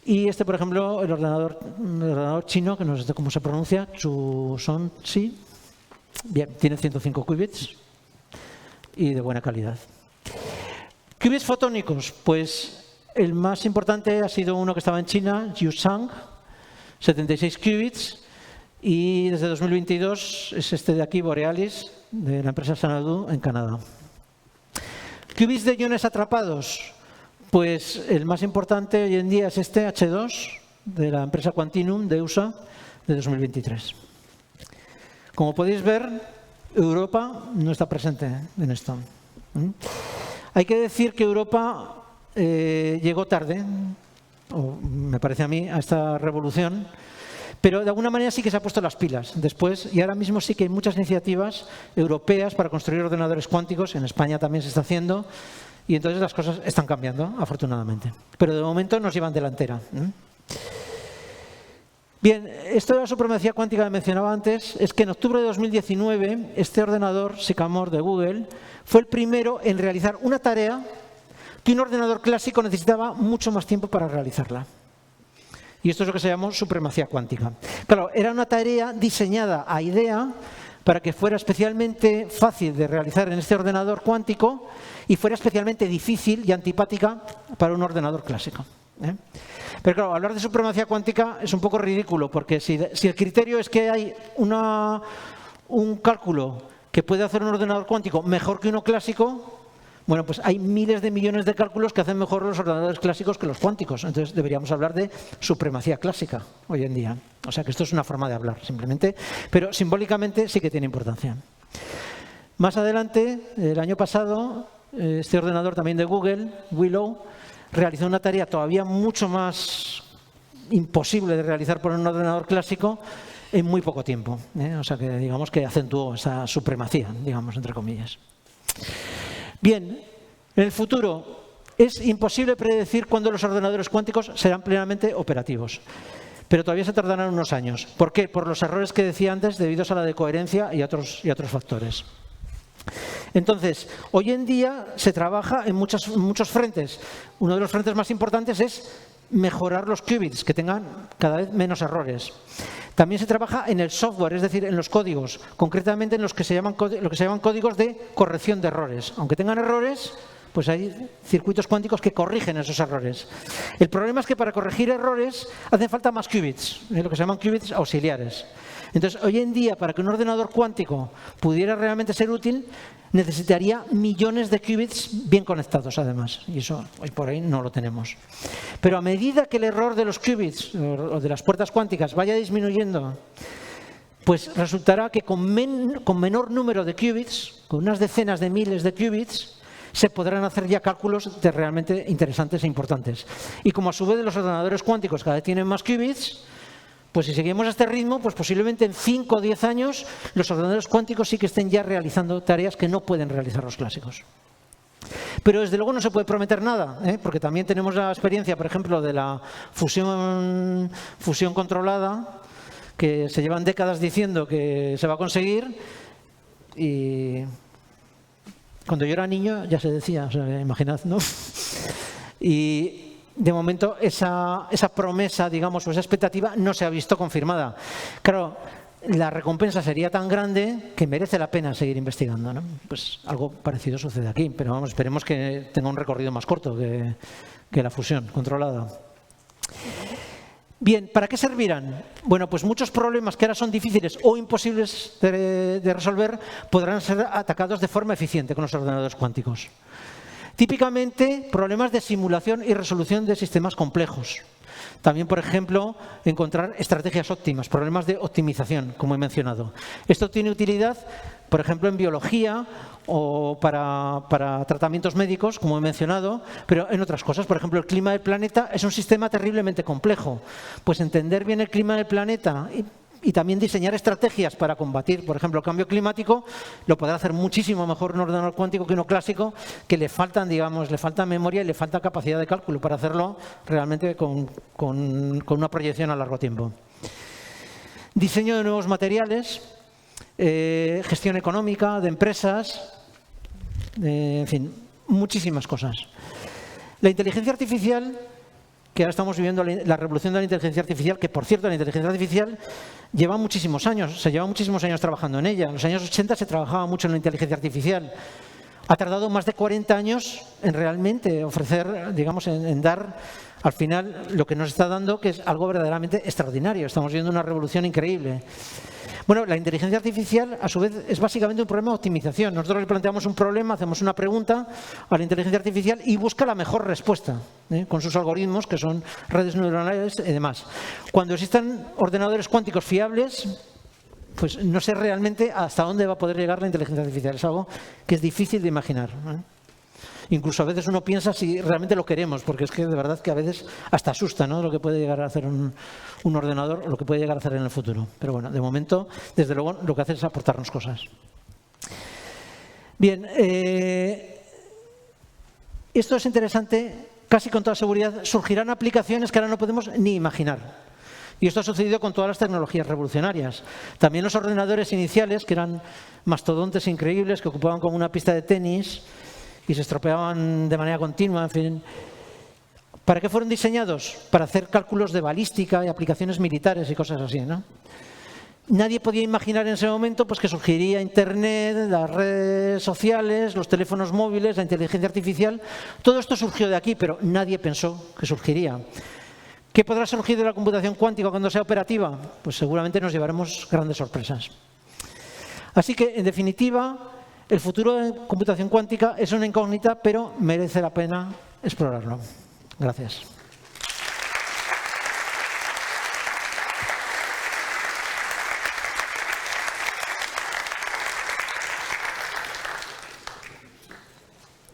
Y este, por ejemplo, el ordenador chino, que no sé cómo se pronuncia, Chusonxi, bien, tiene 105 qubits y de buena calidad. Qubits fotónicos, pues el más importante ha sido uno que estaba en China, Yushang, 76 qubits, y desde 2022 es este de aquí, Borealis, de la empresa Xanadu, en Canadá. Qubits de iones atrapados, pues el más importante hoy en día es este, H2, de la empresa Quantinuum, de USA, de 2023. Como podéis ver, Europa no está presente en esto. Hay que decir que Europa llegó tarde, o me parece a mí, a esta revolución, pero de alguna manera sí que se ha puesto las pilas después, y ahora mismo sí que hay muchas iniciativas europeas para construir ordenadores cuánticos. En España también se está haciendo, y entonces las cosas están cambiando, afortunadamente. Pero de momento nos llevan delantera. Bien, esto de la supremacía cuántica que mencionaba antes es que en octubre de 2019 este ordenador, Sycamore de Google, fue el primero en realizar una tarea que un ordenador clásico necesitaba mucho más tiempo para realizarla. Y esto es lo que se llama supremacía cuántica. Claro, era una tarea diseñada a idea para que fuera especialmente fácil de realizar en este ordenador cuántico y fuera especialmente difícil y antipática para un ordenador clásico. Pero claro, hablar de supremacía cuántica es un poco ridículo, porque si el criterio es que hay un cálculo que puede hacer un ordenador cuántico mejor que uno clásico, bueno, pues hay miles de millones de cálculos que hacen mejor los ordenadores clásicos que los cuánticos. Entonces deberíamos hablar de supremacía clásica hoy en día. O sea que esto es una forma de hablar, simplemente, pero simbólicamente sí que tiene importancia. Más adelante, el año pasado, este ordenador también de Google, Willow, realizó una tarea todavía mucho más imposible de realizar por un ordenador clásico en muy poco tiempo. O sea que digamos que acentuó esa supremacía, digamos, entre comillas. Bien, en el futuro es imposible predecir cuándo los ordenadores cuánticos serán plenamente operativos, pero todavía se tardarán unos años. ¿Por qué? Por los errores que decía antes, debidos a la decoherencia y a otros factores. Entonces, hoy en día se trabaja en muchos frentes. Uno de los frentes más importantes es mejorar los qubits, que tengan cada vez menos errores. También se trabaja en el software, es decir, en los códigos, concretamente en lo que se llaman códigos de corrección de errores. Aunque tengan errores, pues hay circuitos cuánticos que corrigen esos errores. El problema es que para corregir errores hacen falta más qubits, lo que se llaman qubits auxiliares. Entonces, hoy en día, para que un ordenador cuántico pudiera realmente ser útil, necesitaría millones de qubits bien conectados, además. Y eso, hoy por hoy, no lo tenemos. Pero a medida que el error de los qubits o de las puertas cuánticas vaya disminuyendo, pues resultará que con menor número de qubits, con unas decenas de miles de qubits, se podrán hacer ya cálculos realmente interesantes e importantes. Y como a su vez los ordenadores cuánticos cada vez tienen más qubits, pues si seguimos a este ritmo, pues posiblemente en 5 o 10 años los ordenadores cuánticos sí que estén ya realizando tareas que no pueden realizar los clásicos. Pero desde luego no se puede prometer nada, porque también tenemos la experiencia, por ejemplo, de la fusión controlada, que se llevan décadas diciendo que se va a conseguir y cuando yo era niño ya se decía, o sea, imaginad, ¿no? Y de momento esa promesa, digamos, o esa expectativa no se ha visto confirmada. Claro, la recompensa sería tan grande que merece la pena seguir investigando, ¿no? Pues algo parecido sucede aquí, pero vamos, esperemos que tenga un recorrido más corto que la fusión controlada. Bien, ¿para qué servirán? Bueno, pues muchos problemas que ahora son difíciles o imposibles de resolver podrán ser atacados de forma eficiente con los ordenadores cuánticos. Típicamente, problemas de simulación y resolución de sistemas complejos. También, por ejemplo, encontrar estrategias óptimas, problemas de optimización, como he mencionado. Esto tiene utilidad, por ejemplo, en biología o para tratamientos médicos, como he mencionado, pero en otras cosas. Por ejemplo, el clima del planeta es un sistema terriblemente complejo. Pues entender bien el clima del planeta y también diseñar estrategias para combatir, por ejemplo, el cambio climático, lo podrá hacer muchísimo mejor un ordenador cuántico que uno clásico, que le faltan, digamos, le falta memoria y le falta capacidad de cálculo para hacerlo realmente con una proyección a largo tiempo. Diseño de nuevos materiales, gestión económica de empresas, en fin, muchísimas cosas. La inteligencia artificial, que ahora estamos viviendo la revolución de la inteligencia artificial, que por cierto la inteligencia artificial lleva muchísimos años, se lleva muchísimos años trabajando en ella. En los años 80 se trabajaba mucho en la inteligencia artificial. Ha tardado más de 40 años en realmente ofrecer, digamos, en dar al final lo que nos está dando, que es algo verdaderamente extraordinario. Estamos viendo una revolución increíble. Bueno, la inteligencia artificial, a su vez, es básicamente un problema de optimización. Nosotros le planteamos un problema, hacemos una pregunta a la inteligencia artificial y busca la mejor respuesta, con sus algoritmos, que son redes neuronales y demás. Cuando existan ordenadores cuánticos fiables, pues no sé realmente hasta dónde va a poder llegar la inteligencia artificial. Es algo que es difícil de imaginar. Incluso a veces uno piensa si realmente lo queremos, porque es que de verdad que a veces hasta asusta, ¿no?, lo que puede llegar a hacer un ordenador o lo que puede llegar a hacer en el futuro. Pero bueno, de momento, desde luego, lo que hace es aportarnos cosas. Bien, esto es interesante, casi con toda seguridad surgirán aplicaciones que ahora no podemos ni imaginar. Y esto ha sucedido con todas las tecnologías revolucionarias. También los ordenadores iniciales, que eran mastodontes increíbles, que ocupaban como una pista de tenis y se estropeaban de manera continua, en fin. ¿Para qué fueron diseñados? Para hacer cálculos de balística y aplicaciones militares y cosas así, ¿no? Nadie podía imaginar en ese momento pues, que surgiría Internet, las redes sociales, los teléfonos móviles, la inteligencia artificial. Todo esto surgió de aquí, pero nadie pensó que surgiría. ¿Qué podrá surgir de la computación cuántica cuando sea operativa? Pues seguramente nos llevaremos grandes sorpresas. Así que, en definitiva, el futuro de la computación cuántica es una incógnita, pero merece la pena explorarlo. Gracias.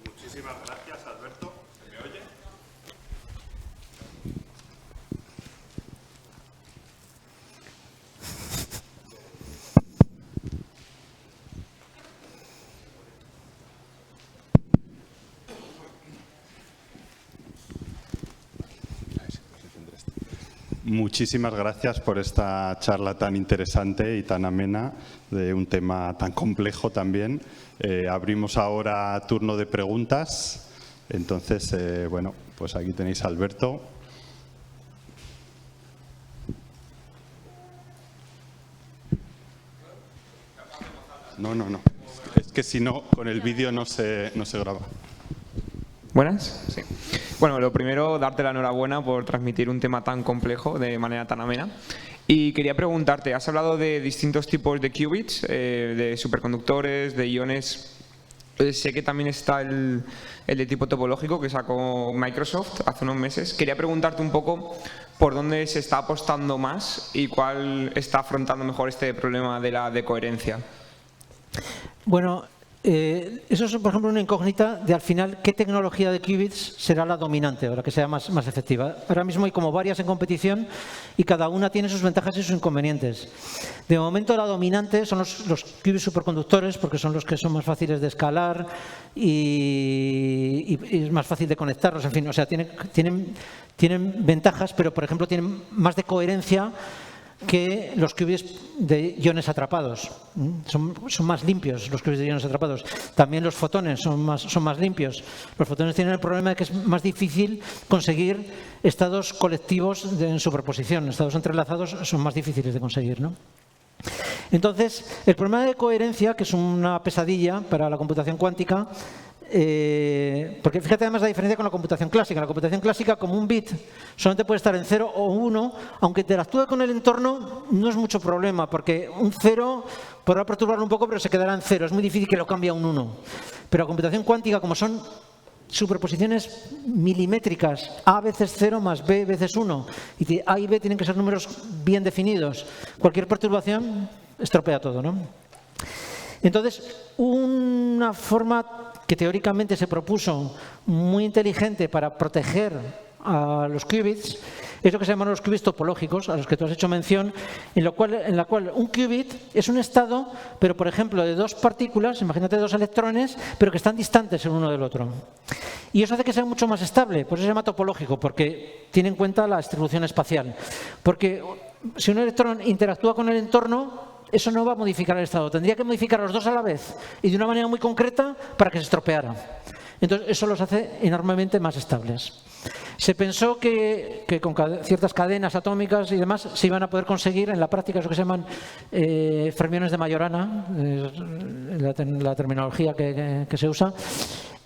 Muchísimas gracias, Alberto. ¿Se me oye? Muchísimas gracias por esta charla tan interesante y tan amena de un tema tan complejo también. Abrimos ahora turno de preguntas. Entonces, bueno, pues aquí tenéis a Alberto. No. Es que si no, con el vídeo no se graba. ¿Buenas? Sí. Bueno, lo primero, darte la enhorabuena por transmitir un tema tan complejo de manera tan amena. Y quería preguntarte, has hablado de distintos tipos de qubits, de superconductores, de iones. Sé que también está el de tipo topológico que sacó Microsoft hace unos meses. Quería preguntarte un poco por dónde se está apostando más y cuál está afrontando mejor este problema de la decoherencia. Bueno, eso es, por ejemplo, una incógnita de al final qué tecnología de qubits será la dominante o la que sea más efectiva. Ahora mismo hay como varias en competición y cada una tiene sus ventajas y sus inconvenientes. De momento la dominante son los qubits superconductores porque son los que son más fáciles de escalar y es más fácil de conectarlos. En fin, o sea, tienen ventajas, pero por ejemplo tienen más de coherencia que los qubits de iones atrapados. Son más limpios los qubits de iones atrapados. También los fotones son más limpios. Los fotones tienen el problema de que es más difícil conseguir estados colectivos en superposición. Estados entrelazados son más difíciles de conseguir, ¿no? Entonces, el problema de coherencia, que es una pesadilla para la computación cuántica, porque fíjate además la diferencia con la computación clásica. En la computación clásica, como un bit solamente puede estar en 0 o 1, aunque interactúe con el entorno, no es mucho problema, porque un 0 podrá perturbarlo un poco, pero se quedará en 0. Es muy difícil que lo cambie a un 1. Pero la computación cuántica, como son superposiciones milimétricas, A veces 0 más B veces 1, y A y B tienen que ser números bien definidos, cualquier perturbación estropea todo, ¿no? Entonces, una forma que teóricamente se propuso muy inteligente para proteger a los qubits es lo que se llaman los qubits topológicos, a los que tú has hecho mención, en la cual un qubit es un estado, pero por ejemplo de dos partículas, imagínate dos electrones, pero que están distantes el uno del otro. Y eso hace que sea mucho más estable, por eso se llama topológico, porque tiene en cuenta la distribución espacial. Porque si un electrón interactúa con el entorno, eso no va a modificar el estado, tendría que modificar los dos a la vez y de una manera muy concreta para que se estropeara. Entonces eso los hace enormemente más estables. Se pensó que con ciertas cadenas atómicas y demás se iban a poder conseguir en la práctica eso que se llaman fermiones de Majorana, la terminología que se usa.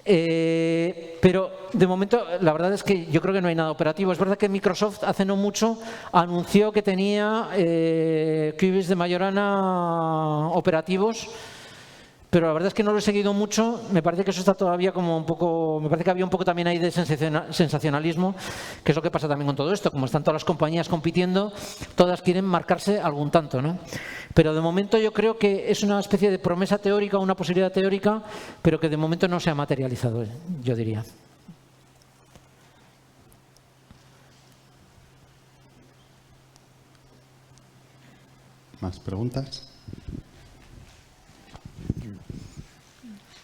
Pero de momento la verdad es que yo creo que no hay nada operativo. Es verdad que Microsoft hace no mucho anunció que tenía qubits de Majorana operativos, pero la verdad es que no lo he seguido mucho. Me parece que eso está todavía como un poco, me parece que había un poco también ahí de sensacionalismo, que es lo que pasa también con todo esto. Como están todas las compañías compitiendo, todas quieren marcarse algún tanto, ¿no? Pero de momento yo creo que es una especie de promesa teórica, una posibilidad teórica, pero que de momento no se ha materializado, yo diría. ¿Más preguntas?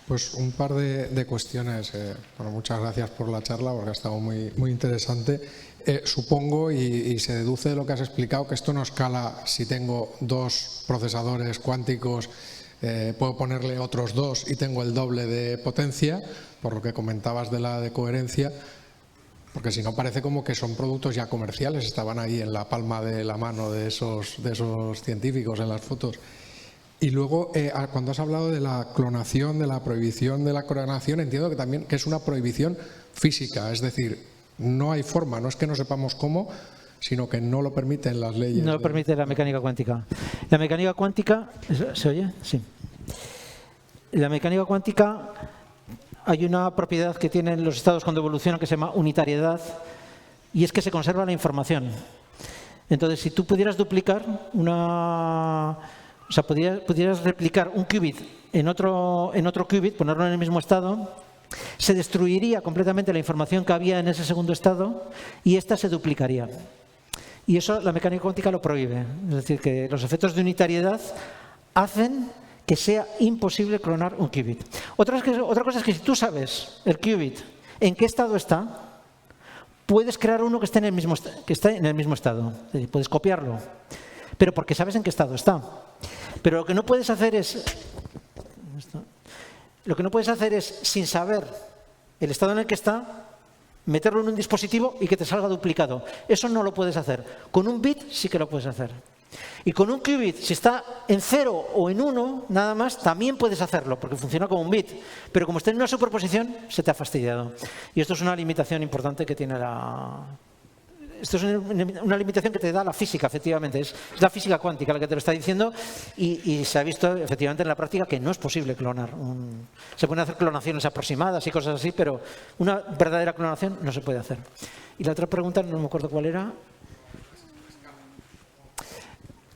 Pues un par de cuestiones. Bueno, muchas gracias por la charla porque ha estado muy interesante. Supongo y se deduce de lo que has explicado que esto no escala si tengo dos procesadores cuánticos, puedo ponerle otros dos y tengo el doble de potencia, por lo que comentabas de la decoherencia. Porque si no parece como que son productos ya comerciales, estaban ahí en la palma de la mano de esos científicos en las fotos. Y luego, cuando has hablado de la clonación, de la prohibición de la clonación, entiendo que también que es una prohibición física, es decir, no hay forma, no es que no sepamos cómo, sino que no lo permiten las leyes. No lo permite la mecánica cuántica. La mecánica cuántica, ¿se oye? Sí. La mecánica cuántica, hay una propiedad que tienen los estados cuando evolucionan que se llama unitariedad, y es que se conserva la información. Entonces, si tú pudieras duplicar o sea, pudieras replicar un qubit en otro qubit, ponerlo en el mismo estado, se destruiría completamente la información que había en ese segundo estado y ésta se duplicaría. Y eso la mecánica cuántica lo prohíbe. Es decir, que los efectos de unitariedad hacen que sea imposible clonar un qubit. Otra cosa es que si tú sabes el qubit en qué estado está, puedes crear uno que esté en el mismo estado. Es decir, puedes copiarlo, pero porque sabes en qué estado está. Pero lo que no puedes hacer es, sin saber el estado en el que está, meterlo en un dispositivo y que te salga duplicado. Eso no lo puedes hacer. Con un bit sí que lo puedes hacer. Y con un qubit, si está en 0 o en 1, nada más, también puedes hacerlo, porque funciona como un bit. Pero como está en una superposición, se te ha fastidiado. Y esto es una limitación importante que tiene Esto es una limitación que te da la física, efectivamente. Es la física cuántica la que te lo está diciendo y se ha visto efectivamente en la práctica que no es posible clonar. Se pueden hacer clonaciones aproximadas y cosas así, pero una verdadera clonación no se puede hacer. Y la otra pregunta, no me acuerdo cuál era.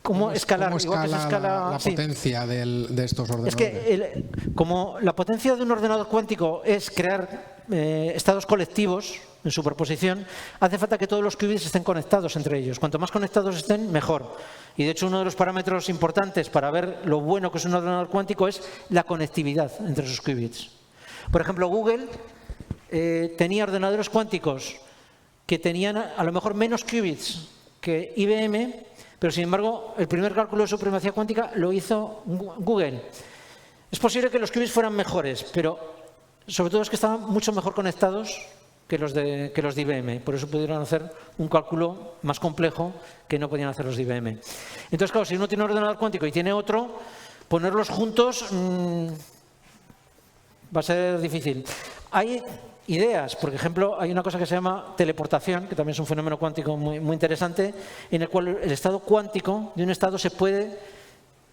¿Cómo escalar? ¿Cómo escala la potencia de estos ordenadores? Es que como la potencia de un ordenador cuántico es crear estados colectivos en superposición, hace falta que todos los qubits estén conectados entre ellos. Cuanto más conectados estén, mejor. Y de hecho uno de los parámetros importantes para ver lo bueno que es un ordenador cuántico es la conectividad entre esos qubits. Por ejemplo, Google tenía ordenadores cuánticos que tenían a lo mejor menos qubits que IBM, pero sin embargo el primer cálculo de supremacía cuántica lo hizo Google. Es posible que los qubits fueran mejores, pero sobre todo es que estaban mucho mejor conectados que los de IBM. Por eso pudieron hacer un cálculo más complejo que no podían hacer los de IBM. Entonces, claro, si uno tiene un ordenador cuántico y tiene otro, ponerlos juntos va a ser difícil. Hay ideas, por ejemplo, hay una cosa que se llama teleportación, que también es un fenómeno cuántico muy, muy interesante, en el cual el estado cuántico de un estado se puede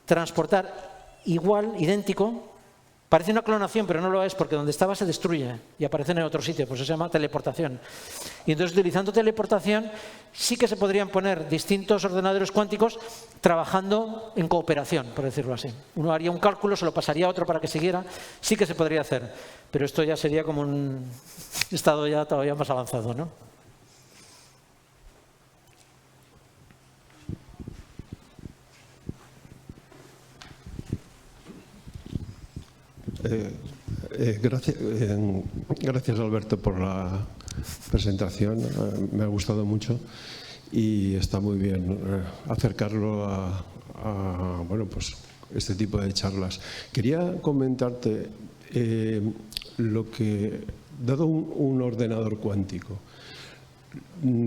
transportar igual, idéntico. Parece una clonación, pero no lo es, porque donde estaba se destruye y aparece en otro sitio, pues eso se llama teleportación. Y entonces, utilizando teleportación, sí que se podrían poner distintos ordenadores cuánticos trabajando en cooperación, por decirlo así. Uno haría un cálculo, se lo pasaría a otro para que siguiera, sí que se podría hacer, pero esto ya sería como un estado ya todavía más avanzado, ¿no? Gracias Alberto por la presentación, me ha gustado mucho y está muy bien acercarlo a bueno, pues este tipo de charlas. Quería comentarte lo que, dado un ordenador cuántico,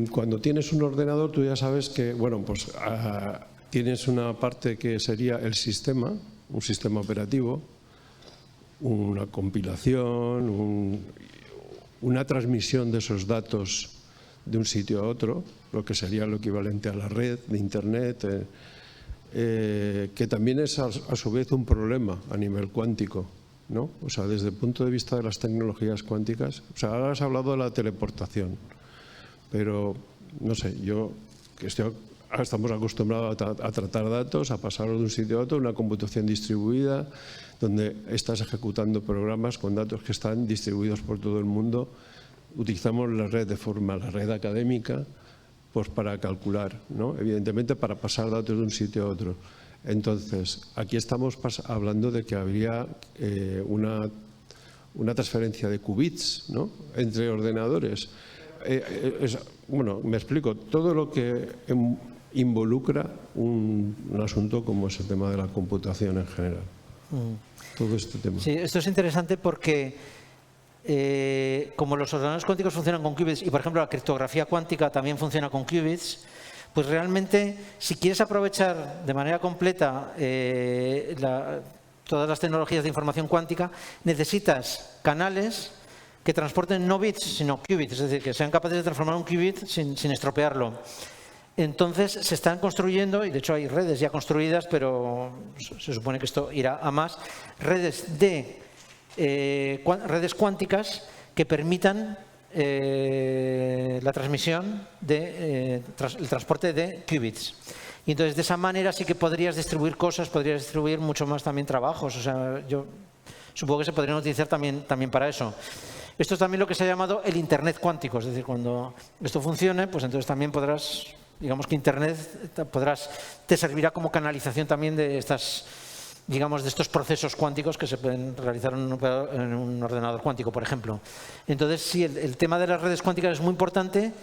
cuando tienes un ordenador tú ya sabes que bueno, pues tienes una parte que sería el sistema, un sistema operativo, una compilación, una transmisión de esos datos de un sitio a otro, lo que sería lo equivalente a la red de Internet, que también es a su vez un problema a nivel cuántico, ¿no? O sea, desde el punto de vista de las tecnologías cuánticas, o sea, ahora has hablado de la teleportación, pero no sé, estamos acostumbrados a tratar datos, a pasarlos de un sitio a otro, una computación distribuida, donde estás ejecutando programas con datos que están distribuidos por todo el mundo. Utilizamos la red la red académica, pues para calcular, ¿no? Evidentemente para pasar datos de un sitio a otro. Entonces, aquí estamos hablando de que habría una transferencia de qubits, ¿no? Entre ordenadores. Bueno, me explico, todo lo que involucra un asunto como es el tema de la computación en general. Todo este tema. Sí, esto es interesante porque como los ordenadores cuánticos funcionan con qubits y, por ejemplo, la criptografía cuántica también funciona con qubits, pues realmente, si quieres aprovechar de manera completa todas las tecnologías de información cuántica, necesitas canales que transporten no bits, sino qubits, es decir, que sean capaces de transformar un qubit sin estropearlo. Entonces, se están construyendo, y de hecho hay redes ya construidas, pero se supone que esto irá a más, redes cuánticas que permitan la transmisión el transporte de qubits. Y entonces, de esa manera sí que podrías distribuir cosas, podrías distribuir mucho más también trabajos. O sea, yo supongo que se podrían utilizar también para eso. Esto es también lo que se ha llamado el Internet cuántico. Es decir, cuando esto funcione, pues entonces también podrás, digamos que Internet te servirá como canalización también de de estos procesos cuánticos que se pueden realizar en un ordenador cuántico, por ejemplo. Entonces, sí, el tema de las redes cuánticas es muy importante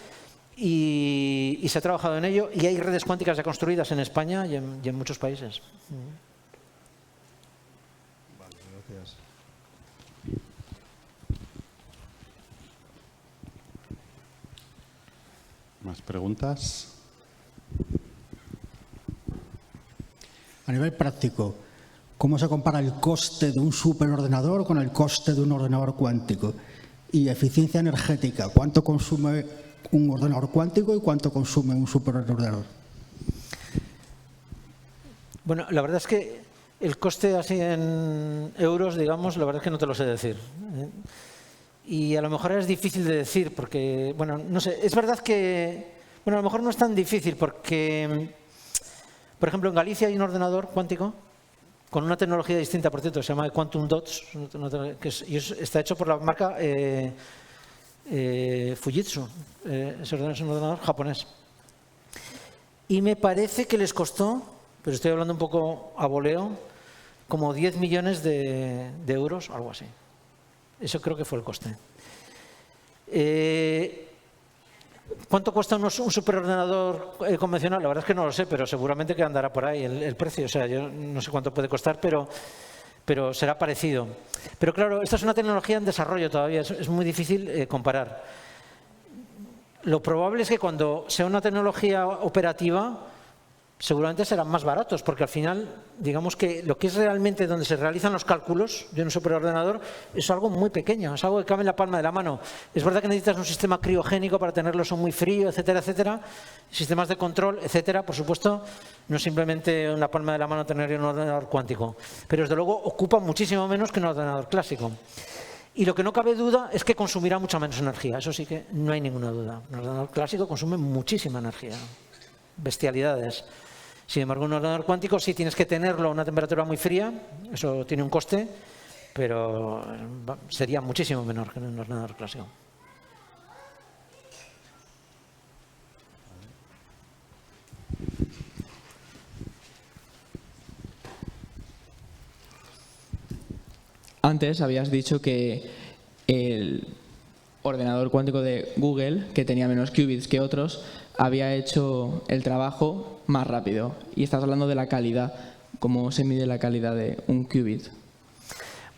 y se ha trabajado en ello, y hay redes cuánticas ya construidas en España y en muchos países. Vale, gracias. ¿Más preguntas? A nivel práctico, ¿cómo se compara el coste de un superordenador con el coste de un ordenador cuántico? Y eficiencia energética, ¿cuánto consume un ordenador cuántico y cuánto consume un superordenador? Bueno, la verdad es que el coste así en euros, digamos, la verdad es que no te lo sé decir. Y a lo mejor es difícil de decir porque, bueno, no sé, es verdad que, bueno, a lo mejor no es tan difícil porque, por ejemplo, en Galicia hay un ordenador cuántico con una tecnología distinta, por cierto, se llama Quantum Dots, que está hecho por la marca Fujitsu. Es un ordenador japonés. Y me parece que les costó, pero estoy hablando un poco a voleo, como 10 millones de euros, algo así. Eso creo que fue el coste. ¿Cuánto cuesta un superordenador convencional? La verdad es que no lo sé, pero seguramente que andará por ahí el precio. O sea, yo no sé cuánto puede costar, pero será parecido. Pero claro, esta es una tecnología en desarrollo todavía, es muy difícil comparar. Lo probable es que cuando sea una tecnología operativa, seguramente serán más baratos, porque al final, digamos que lo que es realmente donde se realizan los cálculos de un superordenador es algo muy pequeño, es algo que cabe en la palma de la mano. Es verdad que necesitas un sistema criogénico para tenerlo eso muy frío, etcétera, etcétera, sistemas de control, etcétera. Por supuesto, no es simplemente en la palma de la mano tener un ordenador cuántico, pero desde luego ocupa muchísimo menos que un ordenador clásico. Y lo que no cabe duda es que consumirá mucha menos energía, eso sí que no hay ninguna duda. Un ordenador clásico consume muchísima energía, bestialidades. Sin embargo, un ordenador cuántico sí tienes que tenerlo a una temperatura muy fría, eso tiene un coste, pero sería muchísimo menor que en un ordenador clásico. Antes habías dicho que el ordenador cuántico de Google, que tenía menos qubits que otros, había hecho el trabajo más rápido. Y estás hablando de la calidad. ¿Cómo se mide la calidad de un qubit?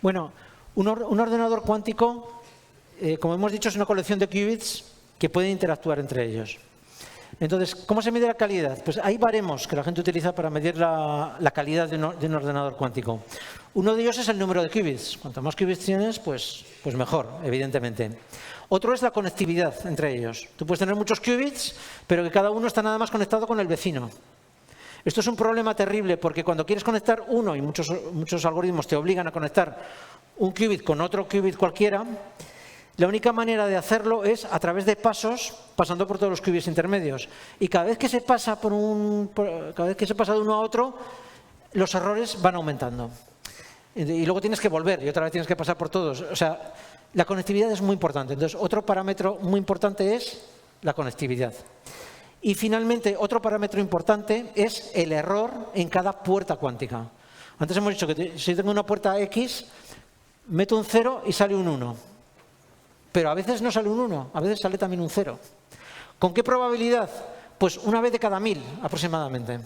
Bueno, un ordenador cuántico, como hemos dicho, es una colección de qubits que pueden interactuar entre ellos. Entonces, ¿cómo se mide la calidad? Pues hay baremos que la gente utiliza para medir la calidad de un ordenador cuántico. Uno de ellos es el número de qubits. Cuanto más qubits tienes, pues mejor, evidentemente. Otro es la conectividad entre ellos. Tú puedes tener muchos qubits, pero que cada uno está nada más conectado con el vecino. Esto es un problema terrible porque cuando quieres conectar uno, y muchos algoritmos te obligan a conectar un qubit con otro qubit cualquiera, la única manera de hacerlo es a través de pasos, pasando por todos los qubits intermedios. Y cada vez que se pasa de uno a otro, los errores van aumentando. Y luego tienes que volver y otra vez tienes que pasar por todos. O sea, la conectividad es muy importante. Entonces, otro parámetro muy importante es la conectividad. Y finalmente, otro parámetro importante es el error en cada puerta cuántica. Antes hemos dicho que si tengo una puerta X, meto un 0 y sale un 1. Pero a veces no sale un 1, a veces sale también un 0. ¿Con qué probabilidad? Pues una vez de cada 1000 aproximadamente.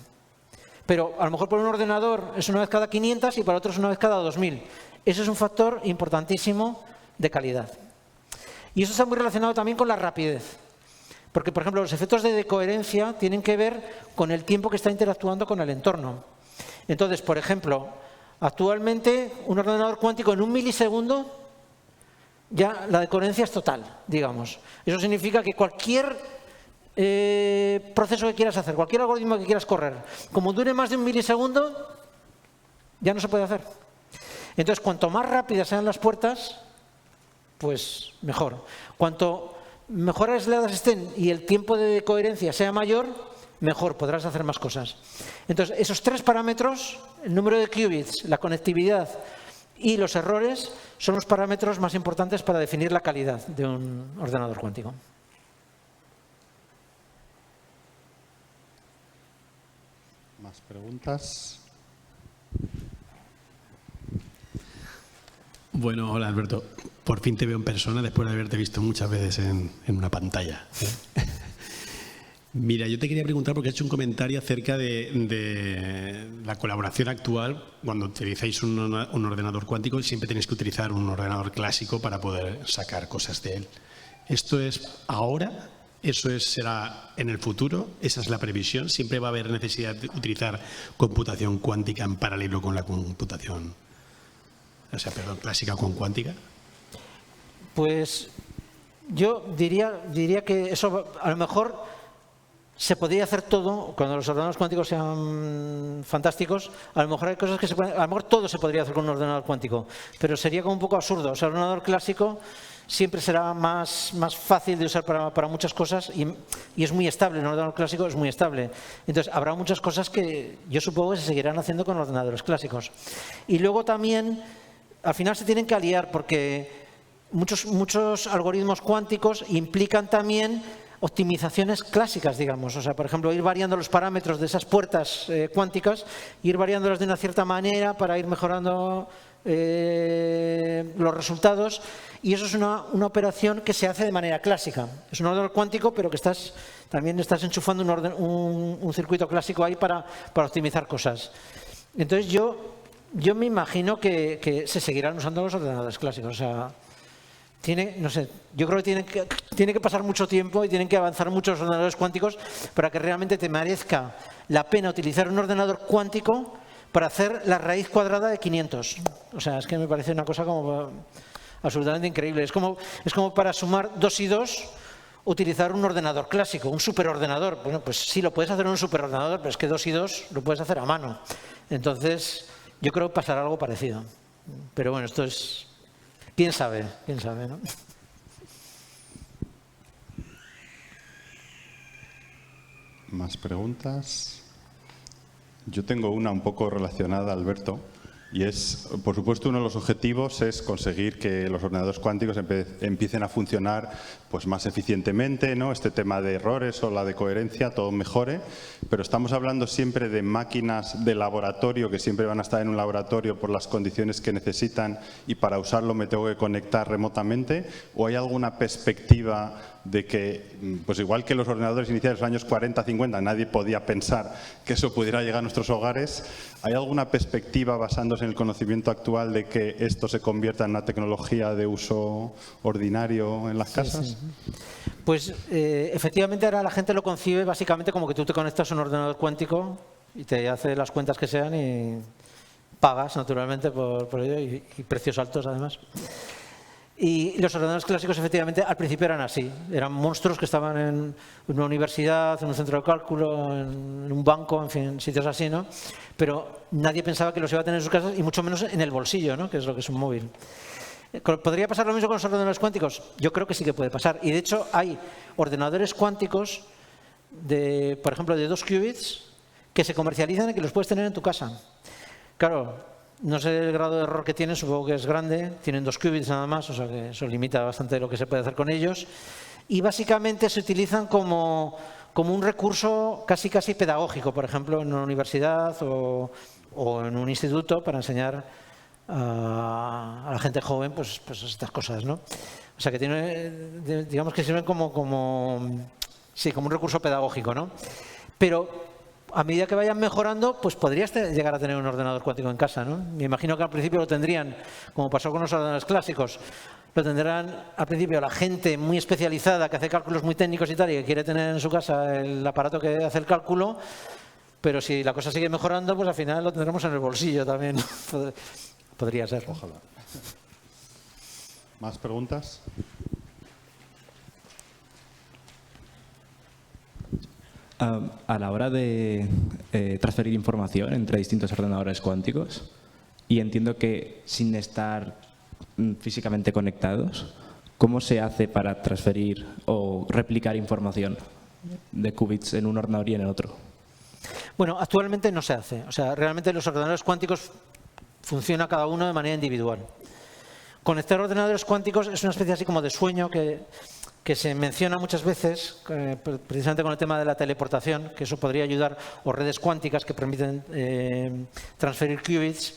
Pero a lo mejor por un ordenador es una vez cada 500 y para otros una vez cada 2000. Eso es un factor importantísimo de calidad. Y eso está muy relacionado también con la rapidez. Porque, por ejemplo, los efectos de decoherencia tienen que ver con el tiempo que está interactuando con el entorno. Entonces, por ejemplo, actualmente un ordenador cuántico en 1 milisegundo ya la decoherencia es total, digamos. Eso significa que cualquier proceso que quieras hacer, cualquier algoritmo que quieras correr, como dure más de 1 milisegundo, ya no se puede hacer. Entonces, cuanto más rápidas sean las puertas, pues mejor. Cuanto mejor aisladas estén y el tiempo de coherencia sea mayor, mejor, podrás hacer más cosas. Entonces, esos 3 parámetros, el número de qubits, la conectividad y los errores, son los parámetros más importantes para definir la calidad de un ordenador cuántico. ¿Más preguntas? Bueno, hola Alberto. Por fin te veo en persona después de haberte visto muchas veces en una pantalla. Mira, yo te quería preguntar porque has hecho un comentario acerca de la colaboración actual. Cuando utilizáis un ordenador cuántico, siempre tenéis que utilizar un ordenador clásico para poder sacar cosas de él. ¿Esto es ahora? ¿Eso será en el futuro? ¿Esa es la previsión? ¿Siempre va a haber necesidad de utilizar computación cuántica en paralelo con la computación? Clásica con cuántica. Pues yo diría que eso a lo mejor se podría hacer todo, cuando los ordenadores cuánticos sean fantásticos, a lo mejor hay cosas que a lo mejor todo se podría hacer con un ordenador cuántico, pero sería como un poco absurdo. O sea, un ordenador clásico siempre será más fácil de usar para muchas cosas y es muy estable. Un ordenador clásico es muy estable. Entonces, habrá muchas cosas que yo supongo que se seguirán haciendo con ordenadores clásicos. Y luego también, al final se tienen que aliar porque muchos algoritmos cuánticos implican también optimizaciones clásicas, digamos. O sea, por ejemplo, ir variando los parámetros de esas puertas cuánticas, ir variándolas de una cierta manera para ir mejorando los resultados. Y eso es una operación que se hace de manera clásica. Es un ordenador cuántico, pero que también estás enchufando un circuito clásico ahí para optimizar cosas. Entonces, yo me imagino que se seguirán usando los ordenadores clásicos. O sea, no sé, yo creo que tiene que pasar mucho tiempo y tienen que avanzar muchos ordenadores cuánticos para que realmente te merezca la pena utilizar un ordenador cuántico para hacer la raíz cuadrada de 500. O sea, es que me parece una cosa como absolutamente increíble. Es como para sumar 2 y 2, utilizar un ordenador clásico, un superordenador. Bueno, pues sí, lo puedes hacer en un superordenador, pero es que 2 y 2 lo puedes hacer a mano. Entonces, yo creo que pasará algo parecido. Pero bueno, esto es... ¿Quién sabe, ¿no? ¿Más preguntas? Yo tengo una un poco relacionada, Alberto, y es, por supuesto, uno de los objetivos es conseguir que los ordenadores cuánticos empiecen a funcionar pues más eficientemente, ¿no? Este tema de errores o la de coherencia, todo mejore, pero estamos hablando siempre de máquinas de laboratorio que siempre van a estar en un laboratorio por las condiciones que necesitan y para usarlo me tengo que conectar remotamente, ¿o hay alguna perspectiva de que, pues igual que los ordenadores iniciales de los años 40, 50, nadie podía pensar que eso pudiera llegar a nuestros hogares? ¿Hay alguna perspectiva basándose en el conocimiento actual de que esto se convierta en una tecnología de uso ordinario en las casas? Sí. Pues efectivamente ahora la gente lo concibe básicamente como que tú te conectas a un ordenador cuántico y te hace las cuentas que sean y pagas naturalmente por ello y precios altos además. Y los ordenadores clásicos efectivamente al principio eran así, eran monstruos que estaban en una universidad, en un centro de cálculo, en un banco, en fin, sitios así, ¿no? Pero nadie pensaba que los iba a tener en sus casas y mucho menos en el bolsillo, ¿no? Que es lo que es un móvil. ¿Podría pasar lo mismo con los ordenadores cuánticos? Yo creo que sí que puede pasar. Y de hecho hay ordenadores cuánticos, por ejemplo, de 2 qubits, que se comercializan y que los puedes tener en tu casa. Claro, no sé el grado de error que tienen, supongo que es grande, tienen 2 qubits nada más, o sea que eso limita bastante lo que se puede hacer con ellos. Y básicamente se utilizan como un recurso casi pedagógico, por ejemplo, en una universidad o en un instituto para enseñar a la gente joven pues estas cosas, ¿no? O sea que digamos que sirven como un recurso pedagógico, ¿no? Pero a medida que vayan mejorando, pues podrías llegar a tener un ordenador cuántico en casa, ¿no? Me imagino que al principio lo tendrían, como pasó con los ordenadores clásicos, lo tendrán al principio la gente muy especializada que hace cálculos muy técnicos y tal y que quiere tener en su casa el aparato que hace el cálculo, pero si la cosa sigue mejorando, pues al final lo tendremos en el bolsillo también. Podría ser. Ojalá. ¿Más preguntas? A la hora de transferir información entre distintos ordenadores cuánticos, y entiendo que sin estar físicamente conectados, ¿cómo se hace para transferir o replicar información de qubits en un ordenador y en el otro? Bueno, actualmente no se hace. O sea, realmente los ordenadores cuánticos funcionan cada uno de manera individual. Conectar ordenadores cuánticos es una especie así como de sueño que se menciona muchas veces, precisamente con el tema de la teleportación, que eso podría ayudar, o redes cuánticas que permiten transferir qubits.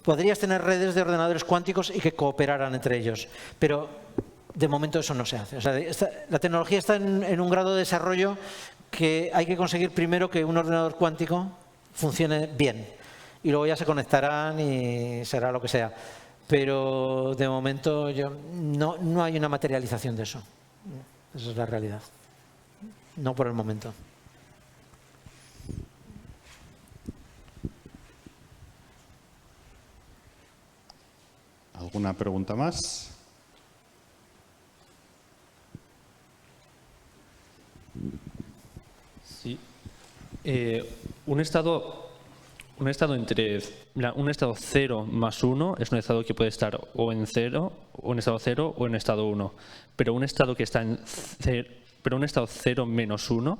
Podrías tener redes de ordenadores cuánticos y que cooperaran entre ellos, pero de momento eso no se hace. O sea, la tecnología está en un grado de desarrollo que hay que conseguir primero que un ordenador cuántico funcione bien y luego ya se conectarán y será lo que sea. Pero de momento no hay una materialización de eso. Esa es la realidad. No por el momento. ¿Alguna pregunta más? Sí. Un estado entre un estado 0 más 1 es un estado que puede estar o en 0, o en estado 0 o en estado 1. Pero un estado que está en 0, pero un estado 0 menos 1,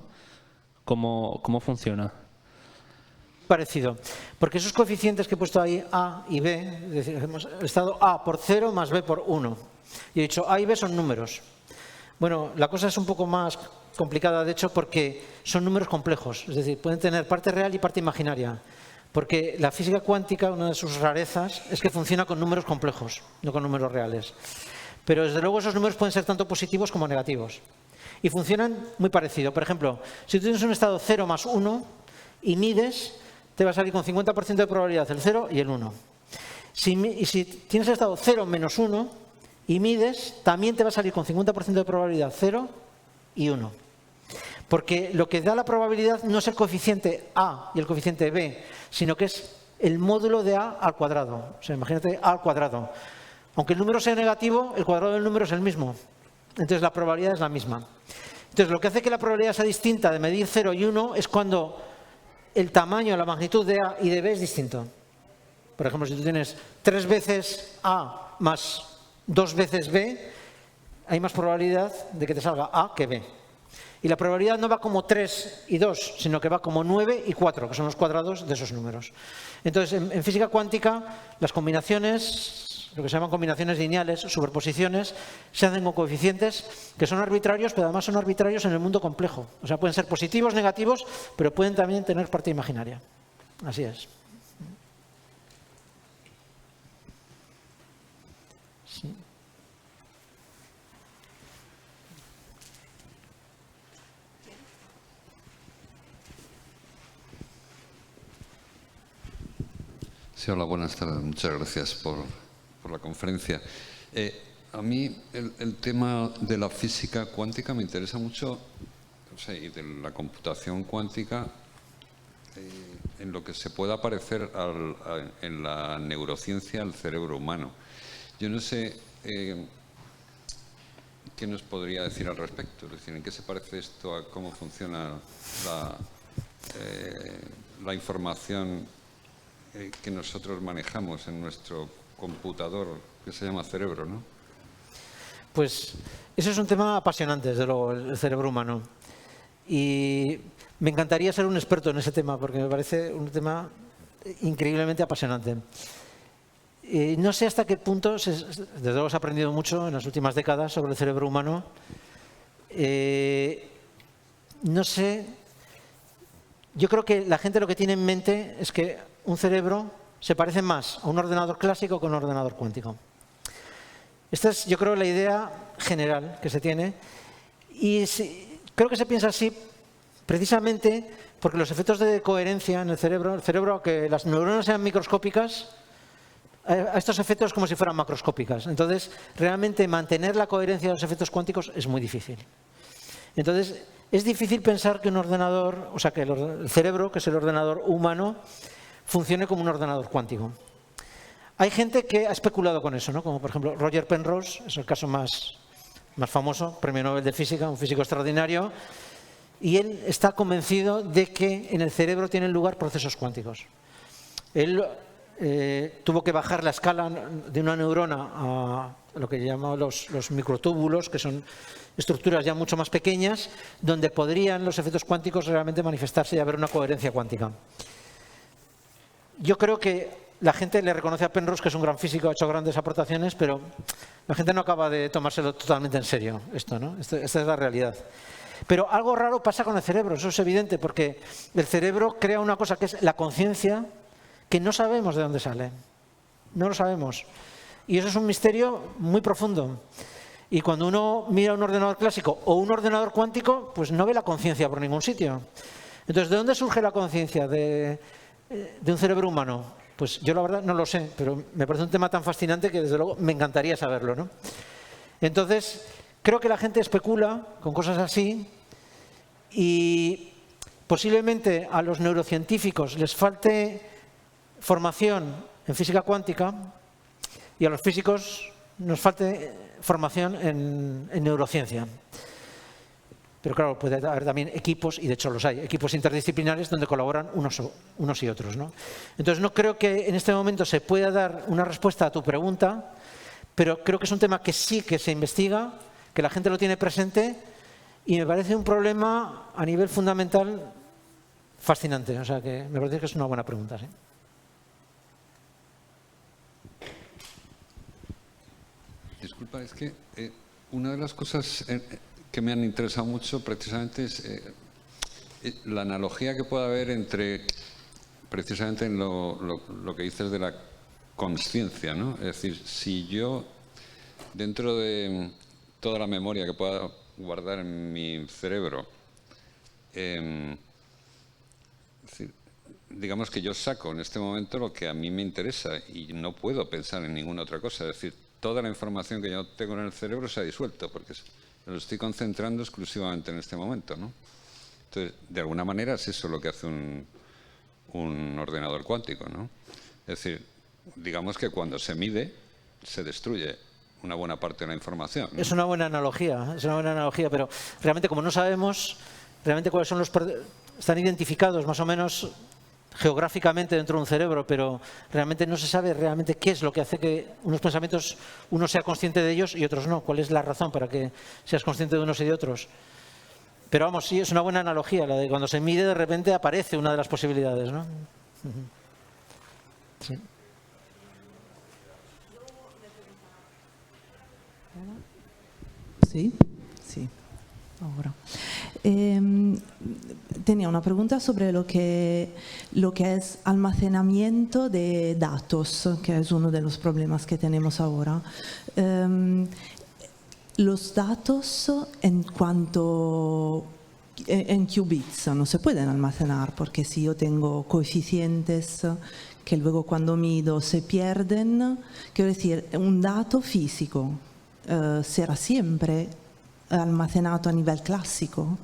¿cómo funciona? Parecido, porque esos coeficientes que he puesto ahí, A y B, es decir, hemos estado A por 0 más B por 1. Y he dicho A y B son números. Bueno, la cosa es un poco más complicada, de hecho, porque son números complejos. Es decir, pueden tener parte real y parte imaginaria. Porque la física cuántica, una de sus rarezas, es que funciona con números complejos, no con números reales. Pero desde luego esos números pueden ser tanto positivos como negativos. Y funcionan muy parecido. Por ejemplo, si tú tienes un estado 0 más 1 y mides, te va a salir con 50% de probabilidad el 0 y el 1. Y si tienes el estado 0 menos 1 y mides, también te va a salir con 50% de probabilidad 0 y 1. Porque lo que da la probabilidad no es el coeficiente A y el coeficiente B, sino que es el módulo de A al cuadrado. O sea, imagínate A al cuadrado. Aunque el número sea negativo, el cuadrado del número es el mismo. Entonces la probabilidad es la misma. Entonces lo que hace que la probabilidad sea distinta de medir 0 y 1 es cuando el tamaño, la magnitud de A y de B es distinto. Por ejemplo, si tú tienes 3 veces A más 2 veces B, hay más probabilidad de que te salga A que B. Y la probabilidad no va como 3 y 2, sino que va como 9 y 4, que son los cuadrados de esos números. Entonces, en física cuántica, las combinaciones, lo que se llaman combinaciones lineales, superposiciones, se hacen con coeficientes que son arbitrarios, pero además son arbitrarios en el mundo complejo. O sea, pueden ser positivos, negativos, pero pueden también tener parte imaginaria. Así es. Sí. Sí, hola, buenas tardes. Muchas gracias por la conferencia. A mí el tema de la física cuántica me interesa mucho, o sea, y de la computación cuántica, en lo que se pueda parecer en la neurociencia al cerebro humano. Yo no sé qué nos podría decir al respecto, es decir, en qué se parece esto a cómo funciona la información que nosotros manejamos en nuestro computador que se llama cerebro, ¿no? Pues eso es un tema apasionante, desde luego, el cerebro humano. Y me encantaría ser un experto en ese tema, porque me parece un tema increíblemente apasionante. No sé hasta qué punto, desde luego se ha aprendido mucho en las últimas décadas sobre el cerebro humano. No sé, yo creo que la gente lo que tiene en mente es que un cerebro se parece más a un ordenador clásico que a un ordenador cuántico. Esta es, yo creo, la idea general que se tiene. Y creo que se piensa así precisamente porque los efectos de coherencia en el cerebro, aunque las neuronas sean microscópicas, a estos efectos como si fueran macroscópicas. Entonces, realmente mantener la coherencia de los efectos cuánticos es muy difícil. Entonces, es difícil pensar que un ordenador, o sea, que el cerebro, que es el ordenador humano, funcione como un ordenador cuántico. Hay gente que ha especulado con eso, ¿no? Como por ejemplo Roger Penrose, es el caso más famoso, premio Nobel de Física, un físico extraordinario, y él está convencido de que en el cerebro tienen lugar procesos cuánticos. Él tuvo que bajar la escala de una neurona a lo que llamamos los microtúbulos, que son estructuras ya mucho más pequeñas, donde podrían los efectos cuánticos realmente manifestarse y haber una coherencia cuántica. Yo creo que la gente le reconoce a Penrose que es un gran físico, ha hecho grandes aportaciones, pero la gente no acaba de tomárselo totalmente en serio esto, ¿no? Esta es la realidad. Pero algo raro pasa con el cerebro, eso es evidente, porque el cerebro crea una cosa que es la conciencia, que no sabemos de dónde sale. No lo sabemos. Y eso es un misterio muy profundo. Y cuando uno mira un ordenador clásico o un ordenador cuántico, pues no ve la conciencia por ningún sitio. Entonces, ¿de dónde surge la conciencia de un cerebro humano? Pues yo la verdad no lo sé, pero me parece un tema tan fascinante que desde luego me encantaría saberlo, ¿no? Entonces, creo que la gente especula con cosas así y posiblemente a los neurocientíficos les falte formación en física cuántica y a los físicos nos falte formación en neurociencia. Pero claro, puede haber también equipos, y de hecho los hay, equipos interdisciplinares donde colaboran unos y otros, ¿no? Entonces no creo que en este momento se pueda dar una respuesta a tu pregunta, pero creo que es un tema que sí que se investiga, que la gente lo tiene presente y me parece un problema a nivel fundamental fascinante. O sea que me parece que es una buena pregunta, ¿sí? Disculpa, es que una de las cosas que me han interesado mucho precisamente es la analogía que puede haber entre, precisamente en lo que dices de la consciencia, ¿no? Es decir, si yo, dentro de toda la memoria que pueda guardar en mi cerebro, es decir, digamos que yo saco en este momento lo que a mí me interesa y no puedo pensar en ninguna otra cosa, es decir, toda la información que yo tengo en el cerebro se ha disuelto porque lo estoy concentrando exclusivamente en este momento, ¿no? Entonces, de alguna manera es eso lo que hace un ordenador cuántico, ¿no? Es decir, digamos que cuando se mide, se destruye una buena parte de la información, ¿no? Es una buena analogía, pero realmente como no sabemos realmente cuáles son están identificados más o menos geográficamente dentro de un cerebro, pero realmente no se sabe realmente qué es lo que hace que unos pensamientos uno sea consciente de ellos y otros no. ¿Cuál es la razón para que seas consciente de unos y de otros? Pero vamos, sí, es una buena analogía, la de cuando se mide de repente aparece una de las posibilidades, ¿no? Sí. Sí, sí. Ahora. Tenía una pregunta sobre lo que es almacenamiento de datos, que es uno de los problemas que tenemos ahora. Los datos en qubits no se pueden almacenar, porque si yo tengo coeficientes que luego cuando mido se pierden, quiero decir, un dato físico será siempre almacenato a nivel clásico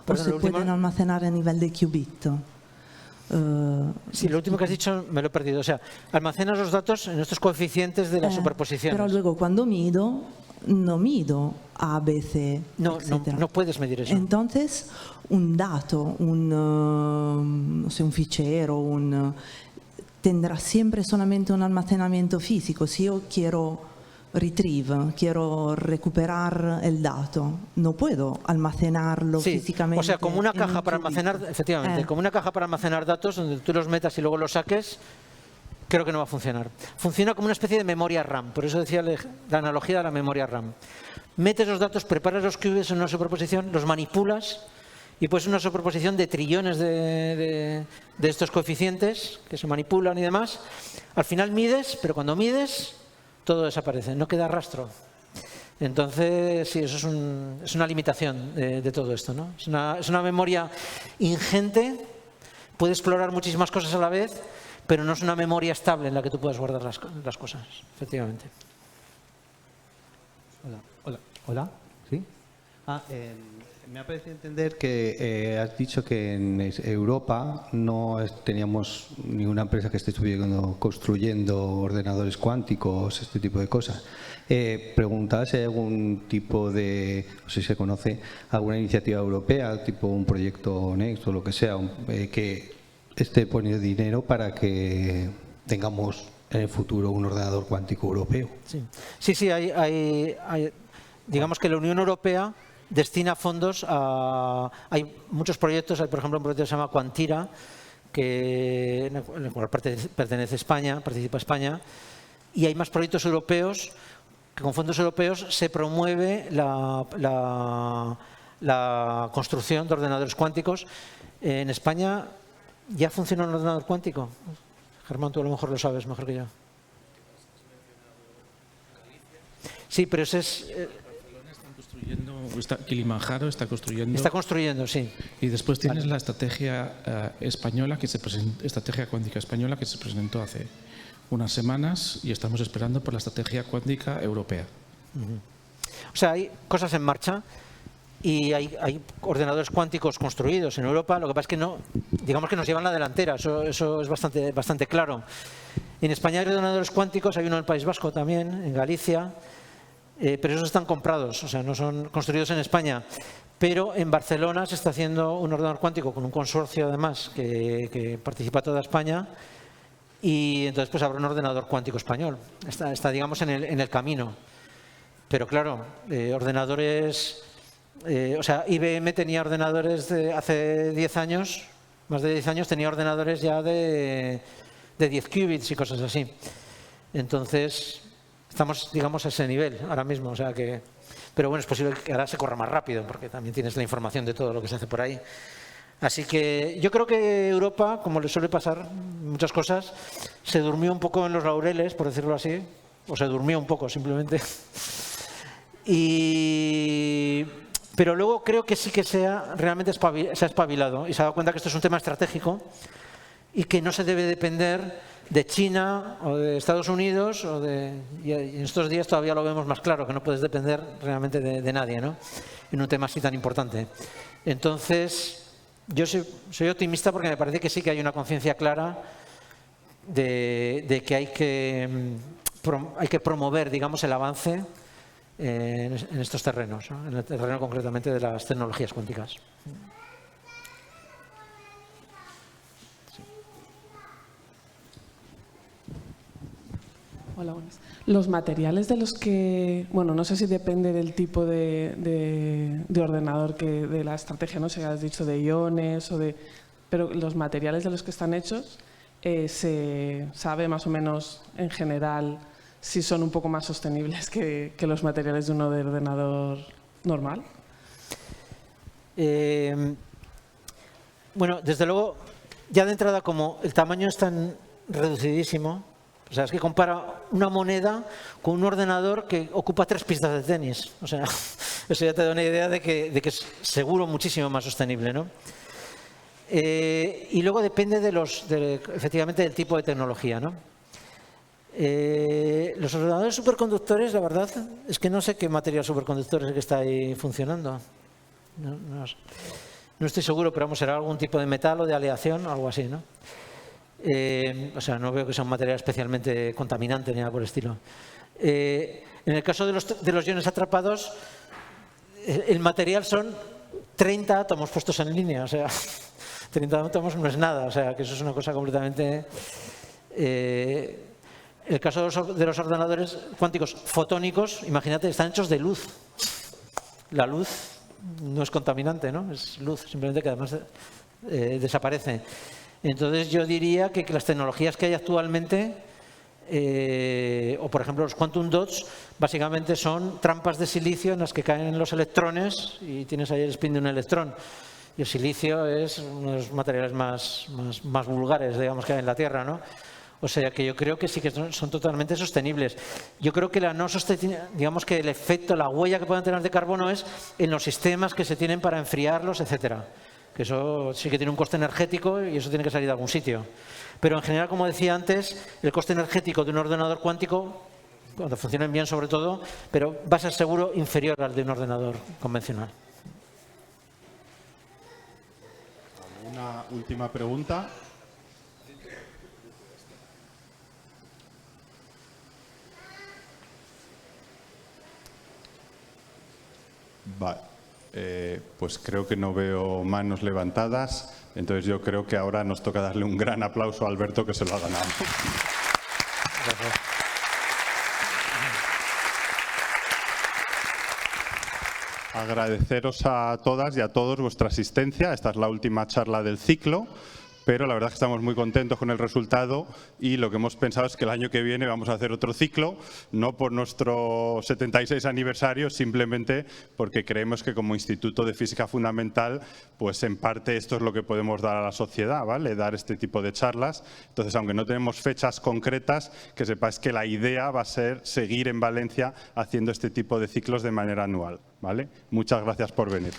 o se pueden almacenar a nivel de qubit. Sí, lo último que has dicho me lo he perdido. O sea, almacenas los datos en estos coeficientes de la superposición. Pero luego cuando mido, no mido A, B, C, etc. No puedes medir eso. Entonces, un dato, un fichero, tendrá siempre solamente un almacenamiento físico. Si yo quiero quiero recuperar el dato, no puedo almacenarlo físicamente. O sea, como una caja para almacenar, efectivamente, como una caja para almacenar datos donde tú los metas y luego los saques, creo que no va a funcionar. Funciona como una especie de memoria RAM, por eso decía la analogía de la memoria RAM. Metes los datos, preparas los qubits en una superposición, los manipulas y pues una superposición de trillones de estos coeficientes que se manipulan y demás. Al final mides, pero cuando mides todo desaparece, no queda rastro. Entonces, sí, eso es una limitación de todo esto, ¿no? Es una memoria ingente, puede explorar muchísimas cosas a la vez, pero no es una memoria estable en la que tú puedas guardar las cosas, efectivamente. Hola. ¿Sí? Me ha parecido entender que has dicho que en Europa no teníamos ninguna empresa que esté construyendo ordenadores cuánticos, este tipo de cosas. Preguntaba si hay algún tipo de, no sé si se conoce, alguna iniciativa europea, tipo un proyecto Next o lo que sea, que esté poniendo dinero para que tengamos en el futuro un ordenador cuántico europeo. Sí, hay digamos que la Unión Europea destina fondos a... Hay muchos proyectos, hay por ejemplo un proyecto que se llama Quantira, en el cual pertenece España, participa España, y hay más proyectos europeos que con fondos europeos se promueve la construcción de ordenadores cuánticos. En España ya funciona un ordenador cuántico. Germán, tú a lo mejor lo sabes mejor que yo. Sí, pero ese es... Kilimanjaro está construyendo. Está construyendo, sí. Y después tienes la estrategia española, estrategia cuántica española que se presentó hace unas semanas y estamos esperando por la estrategia cuántica europea. O sea, hay cosas en marcha y hay ordenadores cuánticos construidos en Europa. Lo que pasa es que no, digamos que nos llevan la delantera. Eso es bastante claro. En España hay ordenadores cuánticos, hay uno en el País Vasco también, en Galicia. Pero esos están comprados, o sea, no son construidos en España. Pero en Barcelona se está haciendo un ordenador cuántico con un consorcio, además, que participa toda España. Y entonces pues habrá un ordenador cuántico español. Está digamos, en el camino. Pero claro, ordenadores... o sea, IBM tenía ordenadores hace 10 años, más de 10 años, tenía ordenadores ya de 10 qubits y cosas así. Entonces... Estamos, digamos, a ese nivel ahora mismo, o sea que... Pero bueno, es posible que ahora se corra más rápido, porque también tienes la información de todo lo que se hace por ahí. Así que yo creo que Europa, como le suele pasar muchas cosas, se durmió un poco en los laureles, por decirlo así, o se durmió un poco simplemente. Pero luego creo que sí que realmente se ha espabilado y se ha dado cuenta que esto es un tema estratégico y que no se debe depender de China o de Estados Unidos, y en estos días todavía lo vemos más claro, que no puedes depender realmente de nadie, ¿no? En un tema así tan importante. Entonces, yo soy optimista porque me parece que sí que hay una conciencia clara de que hay que promover, digamos, el avance en estos terrenos, ¿no? En el terreno concretamente de las tecnologías cuánticas. Hola, buenas. Los materiales de los que, bueno, no sé si depende del tipo de ordenador, de la estrategia, no sé, has dicho de iones, pero los materiales de los que están hechos, ¿se sabe más o menos en general si son un poco más sostenibles que los materiales de un ordenador normal? Bueno, desde luego, ya de entrada, como el tamaño es tan reducidísimo, o sea, es que compara una moneda con un ordenador que ocupa 3 pistas de tenis. O sea, eso ya te da una idea de que es seguro muchísimo más sostenible, ¿no? Y luego depende efectivamente del tipo de tecnología, ¿no? Los ordenadores superconductores, la verdad, es que no sé qué material superconductor es el que está ahí funcionando. No estoy seguro, pero vamos, será algún tipo de metal o de aleación o algo así, ¿no? O sea, no veo que sea un material especialmente contaminante ni nada por el estilo. En el caso de los iones atrapados, el material son 30 átomos puestos en línea, o sea, 30 átomos no es nada, o sea, que eso es una cosa completamente... el caso de los ordenadores cuánticos fotónicos, imagínate, están hechos de luz. La luz no es contaminante, ¿no? Es luz, simplemente que además desaparece. Entonces yo diría que las tecnologías que hay actualmente, o por ejemplo los quantum dots, básicamente son trampas de silicio en las que caen los electrones y tienes ahí el spin de un electrón. Y el silicio es uno de los materiales más vulgares, digamos, que hay en la Tierra, ¿no? O sea que yo creo que sí que son totalmente sostenibles. Yo creo que digamos que el efecto, la huella que pueden tener de carbono es en los sistemas que se tienen para enfriarlos, etcétera. que eso sí que tiene un coste energético y eso tiene que salir de algún sitio. Pero en general, como decía antes, el coste energético de un ordenador cuántico, cuando funcionen bien sobre todo, pero va a ser seguro inferior al de un ordenador convencional. Una última pregunta. Vale. Pues creo que no veo manos levantadas, entonces yo creo que ahora nos toca darle un gran aplauso a Alberto, que se lo ha ganado. Gracias. Agradeceros a todas y a todos vuestra asistencia. Esta es la última charla del ciclo, pero la verdad es que estamos muy contentos con el resultado y lo que hemos pensado es que el año que viene vamos a hacer otro ciclo, no por nuestro 76 aniversario, simplemente porque creemos que como Instituto de Física Fundamental, pues en parte esto es lo que podemos dar a la sociedad, ¿vale? Dar este tipo de charlas. Entonces, aunque no tenemos fechas concretas, que sepáis que la idea va a ser seguir en Valencia haciendo este tipo de ciclos de manera anual, ¿vale? Muchas gracias por venir.